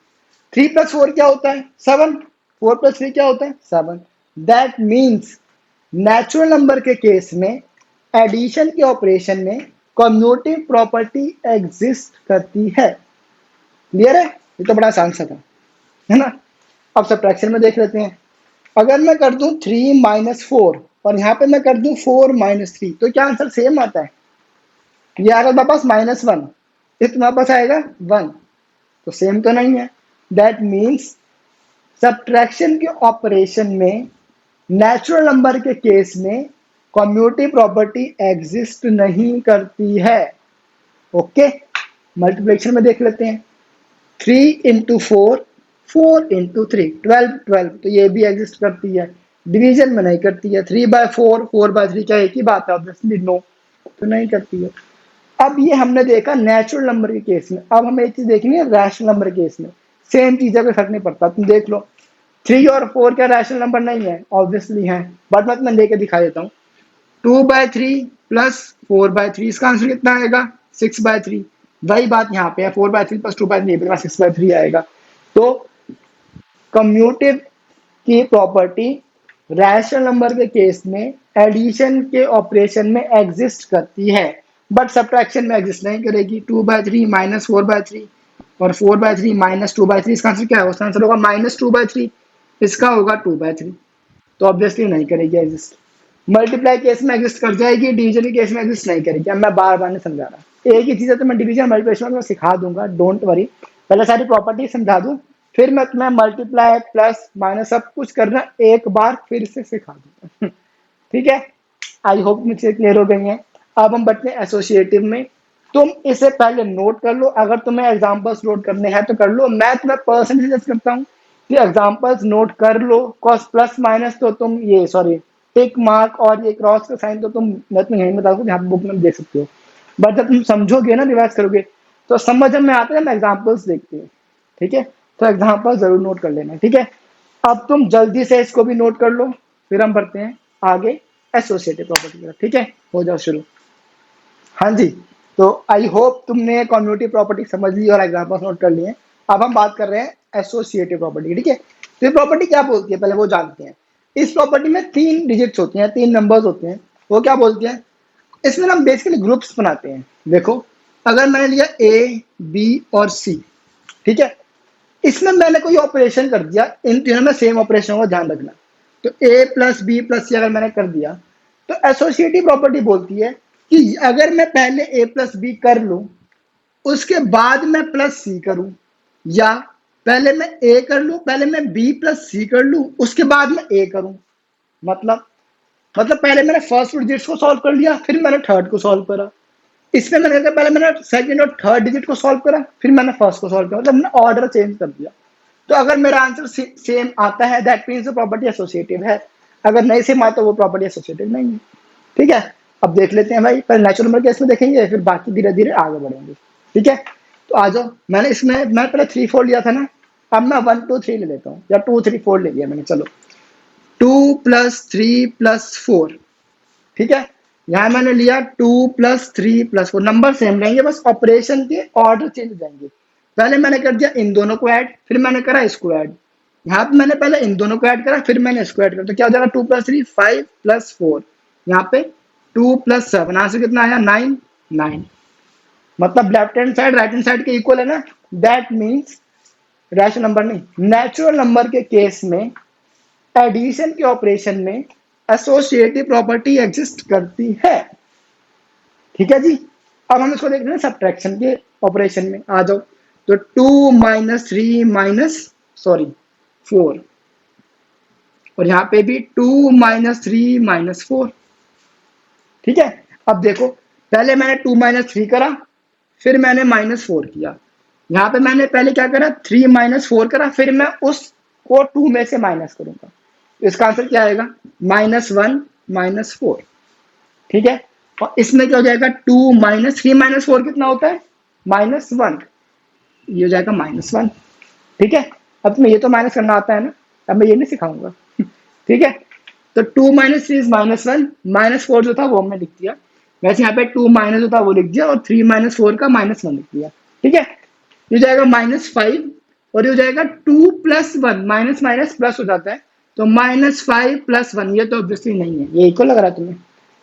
3 प्लस 4 क्या होता है? 7। 4 प्लस 3 क्या होता है? 7। दैट मीन्स नेचुरल नंबर के केस में, एडिशन के ऑपरेशन में कम्यूटेटिव प्रॉपर्टी एग्जिस्ट करती है। क्लियर है? ये तो बड़ा आसान सा था, है ना? अब सब्ट्रैक्शन में देख लेते हैं। अगर मैं कर दूं 3 माइनस 4 और यहाँ पे मैं कर दूं 4 माइनस 3, तो क्या आंसर सेम आता है? ये आएगा मेरे पास -1, ये तुम्हारे पास आएगा 1, तो सेम तो नहीं है। दैट मीन्स सब्ट्रैक्शन के ऑपरेशन में, नेचुरल नंबर के केस में कम्यूटेटिव प्रॉपर्टी एग्जिस्ट नहीं करती है। ओके? मल्टीप्लिकेशन में देख लेते हैं। 3 इंटू 4, 4 इंटू 3, 12, 12, तो ये भी एग्जिस्ट करती है। डिवीजन में नहीं करती है। 3/4, 4/3 क्या एक ही बात है? ऑब्वियसली नो, तो नहीं करती है। अब ये हमने देखा नेचुरल नंबर के केस में। अब हमें एक चीज देखनी है रैशनल नंबर के केस में। सेम चीज है, कोई फर्क नहीं पड़ता। तुम देख लो 3 और 4 क्या रैशनल नंबर नहीं है? ऑब्वियसली है, बट मैं तुम्हें लेके दिखा देता हूँ। 2/3 प्लस 4/3, इसका आंसर कितना आएगा? 6/3। वही बात यहाँ पे है, 4/3 प्लस 2/3 6/3 आएगा। तो कम्यूटेटिव की प्रॉपर्टी रैशनल नंबर के केस में एडिशन के ऑपरेशन में एग्जिस्ट करती है, बट सब्ट्रैक्शन में एग्जिस्ट नहीं करेगी। 2/3 माइनस 4/3 और 4/3 माइनस 2/3, इसका आंसर क्या है? उसका आंसर होगा -2/3, इसका होगा 2/3, तो ऑब्वियसली नहीं करेगी एग्जिस्ट। मल्टीप्लाई केस में एग्जिस्ट कर जाएगी, डिवीजन के केस में एग्जिस्ट नहीं करेगी। अब मैं बार बार नहीं समझा रहा, एक ही चीज है, तो मैं डिवीजन मल्टीप्लिकेशन में सिखा दूंगा, डोंट वरी। पहले सारी प्रॉपर्टी समझा दूं, फिर मैं तुम्हें मल्टीप्लाई प्लस माइनस सब कुछ करना एक बार फिर से सिखा दूंगा। ठीक है? आई होप मुझे क्लियर हो गई है। अब हम बढ़ते हैं एसोसिएटिव में। तुम इसे पहले नोट कर लो, अगर तुम्हें एग्जांपल्स नोट करने हैं तो कर लो। मैं तुम्हें पर्सनली सजेस्ट करता हूँ कि एग्जांपल्स नोट कर लो। कॉस प्लस माइनस तो तुम ये सॉरी टिक मार्क और ये क्रॉस का साइन तो तुम, मैं तुम्हें यही बता दूँ, यहाँ बुक में देख सकते हो। बट जब तुम समझोगे ना, रिवाइज करोगे, तो समझ में आता है। हम एग्जाम्पल्स देखते हैं। ठीक है, तो एग्जाम्पल जरूर नोट कर लेना। ठीक है, अब तुम जल्दी से इसको भी नोट कर लो, फिर हम बढ़ते हैं आगे एसोसिएटिव प्रॉपर्टी की तरफ। ठीक है, हो जाओ शुरू। हाँ जी, तो आई होप तुमने कम्युनिटी प्रॉपर्टी समझ ली और एग्जाम्पल नोट कर लिए। अब हम बात कर रहे हैं एसोसिएटिव प्रॉपर्टी की। ठीक है, तो ये प्रॉपर्टी क्या बोलती है पहले वो जानते हैं। इस प्रॉपर्टी में 3 डिजिट्स होती हैं, 3 नंबर्स होते हैं। वो क्या बोलती हैं, इसमें हम बेसिकली ग्रुप्स बनाते हैं। देखो, अगर मैंने लिया ए, बी और सी, ठीक है, इसमें मैंने कोई ऑपरेशन कर दिया, इन तीनों में सेम ऑपरेशन का ध्यान रखना। तो ए प्लस बी प्लस सी अगर मैंने कर दिया, तो एसोसिएटिव प्रॉपर्टी बोलती है कि अगर मैं पहले ए प्लस बी कर लूं, उसके बाद मैं प्लस सी करूं, या पहले मैं ए कर लूं, पहले मैं बी प्लस सी कर लूं, उसके बाद मैं ए करूं। मतलब पहले मैंने फर्स्ट डिजिट को सॉल्व कर लिया, फिर मैंने थर्ड को सॉल्व करा। इसमें मैंने कहा पहले मैंने सेकंड और थर्ड डिजिट को सॉल्व करा, फिर मैंने फर्स्ट को सॉल्व करा, मतलब मैंने ऑर्डर चेंज कर दिया। तो अगर मेरा आंसर सेम आता है, दैट मीन्स प्रॉपर्टी एसोसिएटिव है। अगर नहीं सेम आता तो वो प्रॉपर्टी एसोसिएटिव नहीं है। ठीक है, अब देख लेते हैं भाई, पहले नेचुरल नंबर केस में देखेंगे, फिर बाकी धीरे धीरे आगे बढ़ेंगे। ठीक है, तो आ जाओ। मैंने इसमें मैं पहले 3 4 लिया था ना, अब मैं 1 2 3 ले लेता हूँ, या 2 3 4 ले लिया मैंने। चलो, 2 + 3 + 4। ठीक है, यहाँ मैंने लिया 2 + 3 + 4, नंबर सेम रहेंगे, बस ऑपरेशन के ऑर्डर चेंज हो जाएंगे। पहले मैंने कर दिया इन दोनों को ऐड, फिर मैंने करा इसको ऐड। यहाँ पे मैंने पहले इन दोनों को ऐड करा, फिर मैंने इसको ऐड करा, तो क्या हो जाएगा 2 + 3 5 + 4, यहाँ पे 2 + 7, आंसर कितना आया 9 9। मतलब left hand side right hand side के इक्वल है ना, दैट मीन्स रैशनल नंबर नहीं, नेचुरल नंबर के केस में एडिशन के ऑपरेशन में एसोसिएटिव प्रॉपर्टी एग्जिस्ट करती है। ठीक है जी, अब हम इसको देख रहे हैं सब्ट्रैक्शन के ऑपरेशन में। आ जाओ, तो 2 - 3 - 4, और यहाँ पे भी 2 - 3 - 4। ठीक है, अब देखो, पहले मैंने 2 - 3 करा, फिर मैंने -4 किया। यहाँ पे मैंने पहले क्या करा, 3 - 4 करा, फिर मैं उसको 2 में से माइनस करूंगा। इसका आंसर क्या आएगा, -1 - 4। ठीक है, और इसमें क्या हो जाएगा, 2 - 3 - 4 कितना होता है, -1, ये हो जाएगा -1। ठीक है, अब तुम्हें ये तो माइनस करना आता है ना, अब मैं ये नहीं सिखाऊंगा। ठीक है, तो 2 - 3 इज -1, -4 जो था वो हमने लिख दिया। वैसे यहाँ पे 2 माइनस जो था वो लिख दिया, और 3 - 4 का -1 लिख दिया। ठीक है, ये हो जाएगा -5, और ये हो जाएगा 2 + 1, माइनस माइनस प्लस हो जाता है, तो -5 + 1, ये तो ऑब्वियसली नहीं है, ये इक्वल लग रहा है तुम्हें।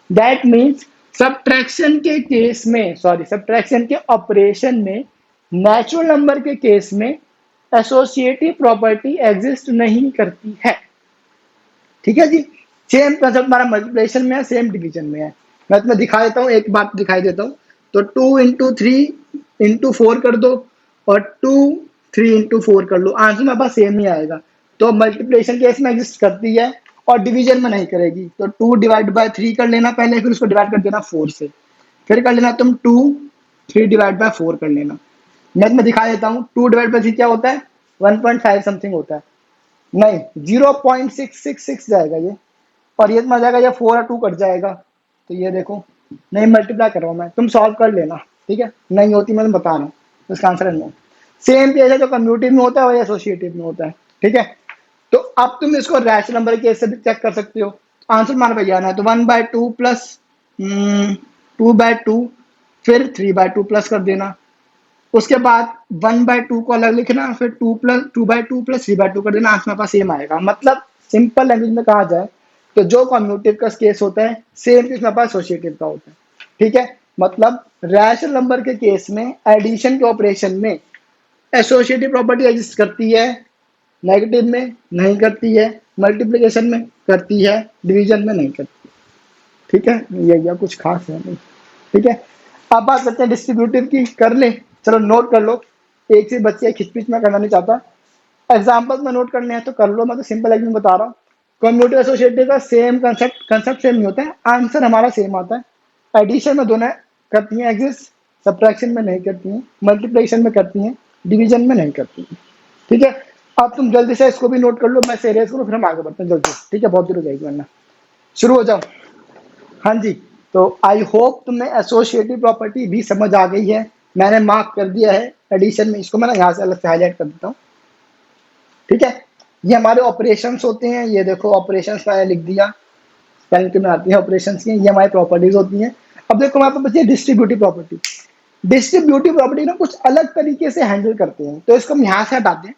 दैट मीन्स सब्ट्रैक्शन के केस में, सॉरी सब्ट्रैक्शन के ऑपरेशन में, नेचुरल नंबर के केस में एसोसिएटिव प्रॉपर्टी एग्जिस्ट नहीं करती है। ठीक है जी, सेम कंसेप्ट हमारा मल्टीप्लिकेशन में है, सेम डिवीजन में है। मैं तुम्हें दिखा देता हूँ, एक बात दिखाई देता हूँ। तो 2 × 3 × 4 कर दो, और 2 3 × 4 कर लो, आंसर मेरे पास सेम ही आएगा। तो मल्टीप्लिकेशन केस में एग्जिस्ट करती है और डिवीजन में नहीं करेगी। तो 2 / 3 कर लेना पहले, फिर उसको डिवाइड कर देना 4 से, फिर कर लेना तुम 2 3 / 4 कर लेना। मैं तुम्हें दिखा देता हूँ, 2 / 3 क्या होता है, 1.5 समथिंग होता है, नहीं 0.666 जाएगा ये, और ये तुम्हारा जाएगा, ये 4 और 2 कट जाएगा। तो ये देखो, नहीं मल्टीप्लाई कर रहा हूँ मैं, तुम सॉल्व कर लेना। ठीक है, नहीं होती मैं बता रहा हूँ, इसका आंसर है नो। सेम केस है, जो कम्यूटिव में होता है वही एसोसिएटिव में होता है। ठीक है, तो अब तुम इसको रैशनल नंबर केस से भी चेक कर सकते हो। आंसर मान भैया ना है, तो 1/2 प्लस 2/2, फिर 3/2 प्लस कर देना, उसके बाद 1/2 को अलग लिखना, फिर 2/2 प्लस 3/2 कर देना, आंसर पास सेम आएगा। मतलब सिंपल लैंग्वेज में कहा जाए तो जो कम्यूटिव का केस होता है, सेम केस मेरे पास एसोसिएटिव का होता है। ठीक है, मतलब रैशनल नंबर के केस में एडिशन के ऑपरेशन में एसोसिएटिव प्रॉपर्टी एग्जिस्ट करती है, नेगेटिव में नहीं करती है, मल्टीप्लिकेशन में करती है, डिवीजन में नहीं करती। ठीक है, ये कुछ खास है नहीं। ठीक है, अब बात करते हैं डिस्ट्रीब्यूटिव की, कर ले, चलो नोट कर लो, एक से बच्चे खिचपिच में करना नहीं चाहता, एग्जाम्पल में नोट करने हैं तो कर लो, मैं तो सिंपल एग्जाम्पल बता रहा हूँ। कम्यूटिव एसोसिएटिव का सेम कंसेप्ट सेम नहीं होता है, आंसर हमारा सेम आता है। एडिशन में दोनों करती हैं एग्जिस्ट, सब्ट्रैक्शन में नहीं करती हैं, मल्टीप्लिकेशन में करती हैं, डिवीजन में नहीं करती हैं। ठीक है, अब तुम जल्दी से इसको भी नोट कर लो, मैं सीरियस करूँ, फिर हम आगे बढ़ते हैं जल्दी। ठीक है, बहुत देर हो जाएगी वरना। शुरू हो जाओ। हाँ जी, तो आई होप तुम्हें एसोसिएटिव प्रॉपर्टी भी समझ आ गई है, मैंने मार्क कर दिया है एडिशन में, इसको मैं यहाँ से अलग से हाईलाइट कर देता हूँ। ठीक है, ये हमारे ऑपरेशंस होते हैं, ये देखो ऑपरेशंस मैंने लिख दिया, स्पेलिंग में आती है ऑपरेशंस की, ये हमारी प्रॉपर्टीज होती हैं। अब देखो हमारे पास बची है डिस्ट्रीब्यूटिव प्रॉपर्टी। डिस्ट्रीब्यूटिव प्रॉपर्टी ना कुछ अलग तरीके से हैंडल करते हैं, तो इसको हम यहाँ से हटाते हैं।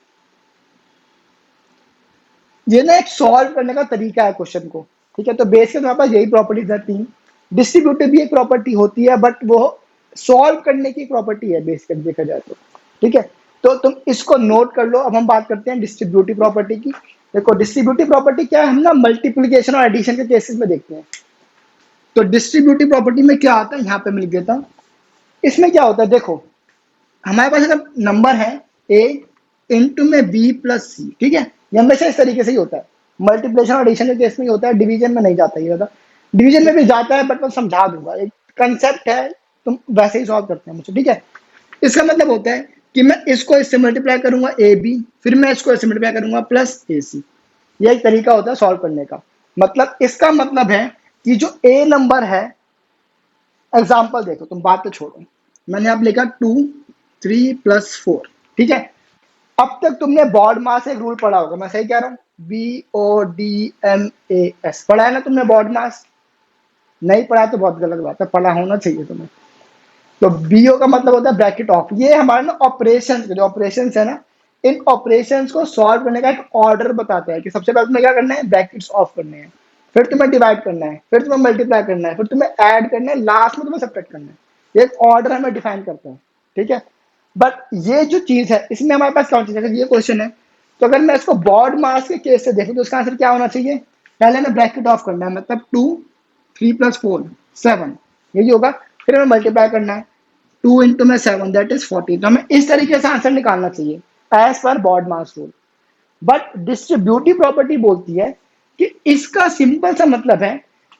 ये ना एक सॉल्व करने का तरीका है क्वेश्चन को। ठीक है, तो बेस के हमारे पास यही प्रॉपर्टीज है तीन। डिस्ट्रीब्यूटिव भी एक प्रॉपर्टी होती है, बट वो सॉल्व करने की प्रॉपर्टी है बेस कर देखा जाए तो। ठीक है, तो तुम इसको नोट कर लो। अब हम बात करते हैं डिस्ट्रीब्यूटिव प्रॉपर्टी की। देखो डिस्ट्रीब्यूटिव प्रॉपर्टी क्या है, हम ना मल्टीप्लीकेशन और एडिशन के केसेस में देखते हैं। तो डिस्ट्रीब्यूटिव प्रॉपर्टी में क्या आता है, यहाँ पे मैं लिख देता हूँ। इसमें क्या होता है, देखो हमारे पास अगर नंबर है a इंटू में b प्लस सी, ठीक है, ये हमेशा इस तरीके से ही होता है। मल्टीप्लिकेशन और एडिशन के केस में ही होता है, डिवीजन में नहीं जाता ये वाला। डिवीजन में भी जाता है, बट मैं समझा दूंगा, एक कंसेप्ट है, तुम वैसे ही सॉल्व करते हैं मुझे। ठीक है, इसका मतलब होता है कि मैं इसको इससे मल्टीप्लाई करूंगा ए बी, फिर मैं इसको इससे मल्टीप्लाई करूंगा प्लस ए सी। यह एक तरीका होता है सॉल्व करने का। मतलब इसका मतलब है कि जो ए नंबर है, एग्जाम्पल देखो, तुम बात तो छोड़ो, मैंने अब लिखा 2 3 प्लस 4। ठीक है, अब तक तुमने बॉड मास एक रूल पढ़ा होगा, मैं सही कह रहा हूँ, BODMAS पढ़ा है ना तुमने बॉड मास? नहीं पढ़ा तो बहुत गलत बात है, पढ़ा होना चाहिए तुम्हें। तो BO का मतलब होता है ब्रैकेट ऑफ। ये हमारे ना ऑपरेशन, जो ऑपरेशन है ना, इन ऑपरेशंस को सॉल्व करने का एक ऑर्डर बताता है कि सबसे पहले तुम्हें क्या करना है, ब्रैकेट्स ऑफ करने हैं, फिर तुम्हें डिवाइड करना है, फिर तुम्हें मल्टीप्लाई करना है, फिर तुम्हें ऐड करना है, लास्ट में तुम्हें सब्ट्रैक्ट करना है। ये एक ऑर्डर हमें डिफाइन करता है। ठीक है, बट ये जो चीज है इसमें हमारे पास क्या होना चाहिए, ये क्वेश्चन है, तो अगर मैं इसको बॉड मास के केस से देखूं तो इसका आंसर क्या होना चाहिए, पहले हमें ब्रैकेट ऑफ करना है, मतलब 2 3 प्लस 4 7, यही होगा। फिर हमें मल्टीप्लाई करना है, 2 इंटू में 7 दैट इज 40। तो हमें इस तरीके से आंसर निकालना चाहिए एज पर BODMAS rule. But distributive property बोलती है कि इसका सिंपल सा मतलब है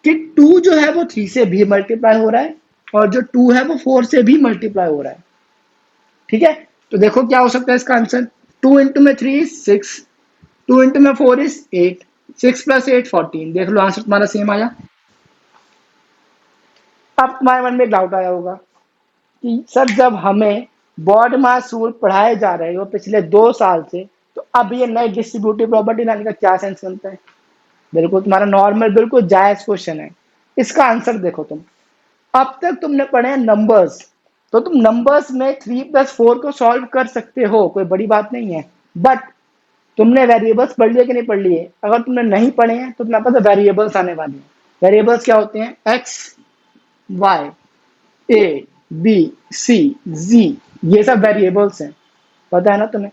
कि 2 जो है वो 3 से भी मल्टीप्लाई हो रहा है, और जो 2 है वो 4 से भी मल्टीप्लाई हो रहा है। ठीक है, तो देखो क्या हो सकता है इसका आंसर, 2 इंटू में 3 इज 6, 2 इंटू में 4 इज 8, 6 प्लस 8 14। देख लो आंसर तुम्हारा सेम आया। अब तुम्हारे मन में एक डाउट आया होगा कि सर जब हमें बॉड मास रूल पढ़ाए जा रहे हो पिछले 2 साल से, तो अब ये नई डिस्ट्रीब्यूटिव प्रॉपर्टी लाने का क्या सेंस बनता है? बिल्कुल तुम्हारा नॉर्मल बिल्कुल जायज क्वेश्चन है। इसका आंसर देखो, तुम अब तक तुमने पढ़े हैं नंबर्स, तो तुम नंबर्स में 3 + 4 को सॉल्व कर सकते हो, कोई बड़ी बात नहीं है। बट तुमने वेरिएबल्स पढ़ लिए कि नहीं पढ़ लिए? अगर तुमने नहीं पढ़े हैं तो तुम्हारे पास वेरिएबल्स आने वाले हैं। वेरिएबल्स क्या होते हैं, X Y A B C G, ये सब वेरिएबल्स हैं, पता है ना तुम्हें?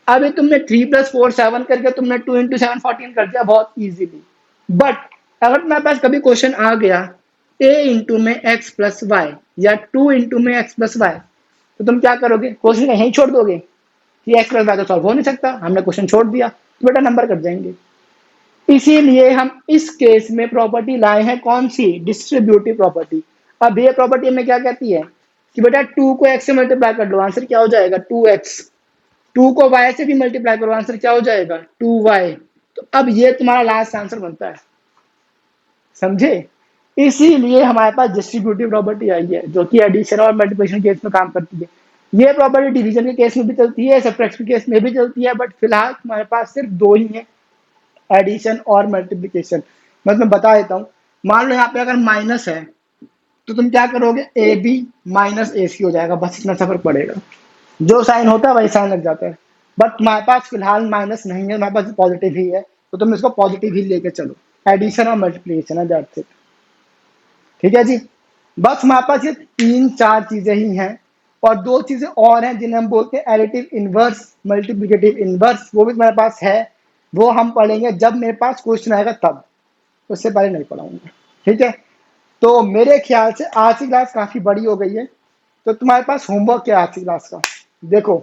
अभी तुमने 3 + 4 7 करके तुमने 2 इंटू 7 14 कर दिया बहुत इजीली। बट अगर तुम्हारे पास कभी क्वेश्चन आ गया a इंटू में x प्लस वाई या 2 इंटू में x प्लस वाई, तो तुम क्या करोगे, क्वेश्चन यहीं छोड़ दोगे कि x प्लस वाई तो सॉल्व हो नहीं सकता, हमने क्वेश्चन छोड़ दिया, तो बेटा नंबर कट जाएंगे। इसीलिए हम इस केस में प्रॉपर्टी लाए हैं, कौन सी, डिस्ट्रीब्यूटिव प्रॉपर्टी। अब ये प्रॉपर्टी हमें क्या कहती है कि बेटा 2 को x से मल्टीप्लाई कर लो, आंसर क्या हो जाएगा 2x, 2 को y से भी मल्टीप्लाई करो, आंसर क्या हो जाएगा 2y। तो अब ये तुम्हारा लास्ट आंसर बनता है, समझे? इसीलिए हमारे पास डिस्ट्रीब्यूटिव प्रॉपर्टी आई है, जो कि एडिशन और मल्टीप्लिकेशन केस में काम करती है। ये प्रॉपर्टी डिवीजन के केस में भी चलती है, सब्ट्रैक्शन के केस में भी चलती है, बट फिलहाल तुम्हारे पास सिर्फ दो ही है, एडिशन और मल्टीप्लिकेशन। मैं तुम्हें बता देता हूँ, मान लो यहाँ पे अगर माइनस है तो तुम क्या करोगे, ए बी माइनस ए सी हो जाएगा, बस इतना सा फर्क पड़ेगा, जो साइन होता है वही साइन लग जाता है। बट तुम्हारे पास फिलहाल माइनस नहीं है, तुम्हारे पास पॉजिटिव ही है, तो तुम इसको पॉजिटिव ही लेके चलो, एडिशन और मल्टीप्लिकेशन है, दैट्स इट। ठीक है जी, बस हमारे पास ये 3 4 चीजें ही हैं, और दो चीजें और हैं जिन्हें हम बोलते हैं एडिटिव इनवर्स, मल्टीप्लिकेटिव इनवर्स, वो भी मेरे पास है, वो हम पढ़ेंगे जब मेरे पास क्वेश्चन आएगा तब, उससे पहले नहीं पढ़ाऊंगा। ठीक है, तो मेरे ख्याल से आज की क्लास काफी बड़ी हो गई है, तो तुम्हारे पास होमवर्क क्या है आज की क्लास का? देखो,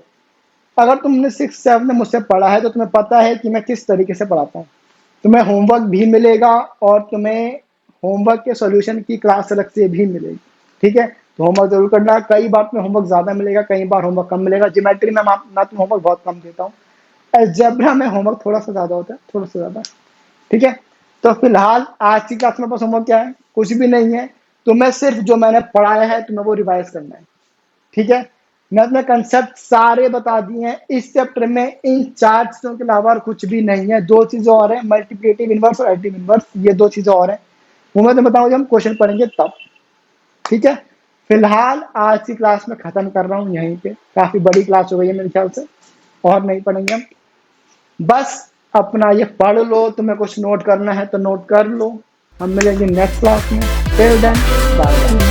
अगर तुमने 6 7 में मुझसे पढ़ा है तो तुम्हें पता है कि मैं किस तरीके से पढ़ाता हूँ। तुम्हें होमवर्क भी मिलेगा और तुम्हें होमवर्क के सॉल्यूशन की क्लास अलग से भी मिलेगी। ठीक है, तो होमवर्क जरूर करना। कई बार तुम्हें होमवर्क ज्यादा मिलेगा, कई बार होमवर्क कम मिलेगा। ज्योमेट्री में मैं तुम्हें होमवर्क बहुत कम देता हूँ, अलजेब्रा में होमवर्क थोड़ा सा ज्यादा होता है, थोड़ा सा ज्यादा। ठीक है, तो फिलहाल आज की क्लास में बस होमवर्क क्या है, कुछ भी नहीं है, तुम्हें सिर्फ जो मैंने पढ़ाया है तुम्हें वो रिवाइज करना है। ठीक है, मैं अपने कंसेप्ट सारे बता दिए हैं इस चैप्टर में। इन 4 चीजों के अलावा और कुछ भी नहीं है। 2 चीजें और हैं, मल्टीप्लिकेटिव इनवर्स और एडिटिव इनवर्स, ये 2 चीजें और हैं, वो मैं तुम्हें बताऊंगा जब हम क्वेश्चन पढ़ेंगे तब। ठीक है, फिलहाल आज की क्लास में खत्म कर रहा हूँ यहीं पे, काफी बड़ी क्लास हो गई है मेरे ख्याल से, और नहीं पढ़ेंगे हम। बस अपना ये पढ़ लो, तुम्हें कुछ नोट करना है तो नोट कर लो। हम मिलेंगे नेक्स्ट क्लास में। Till then bye bye.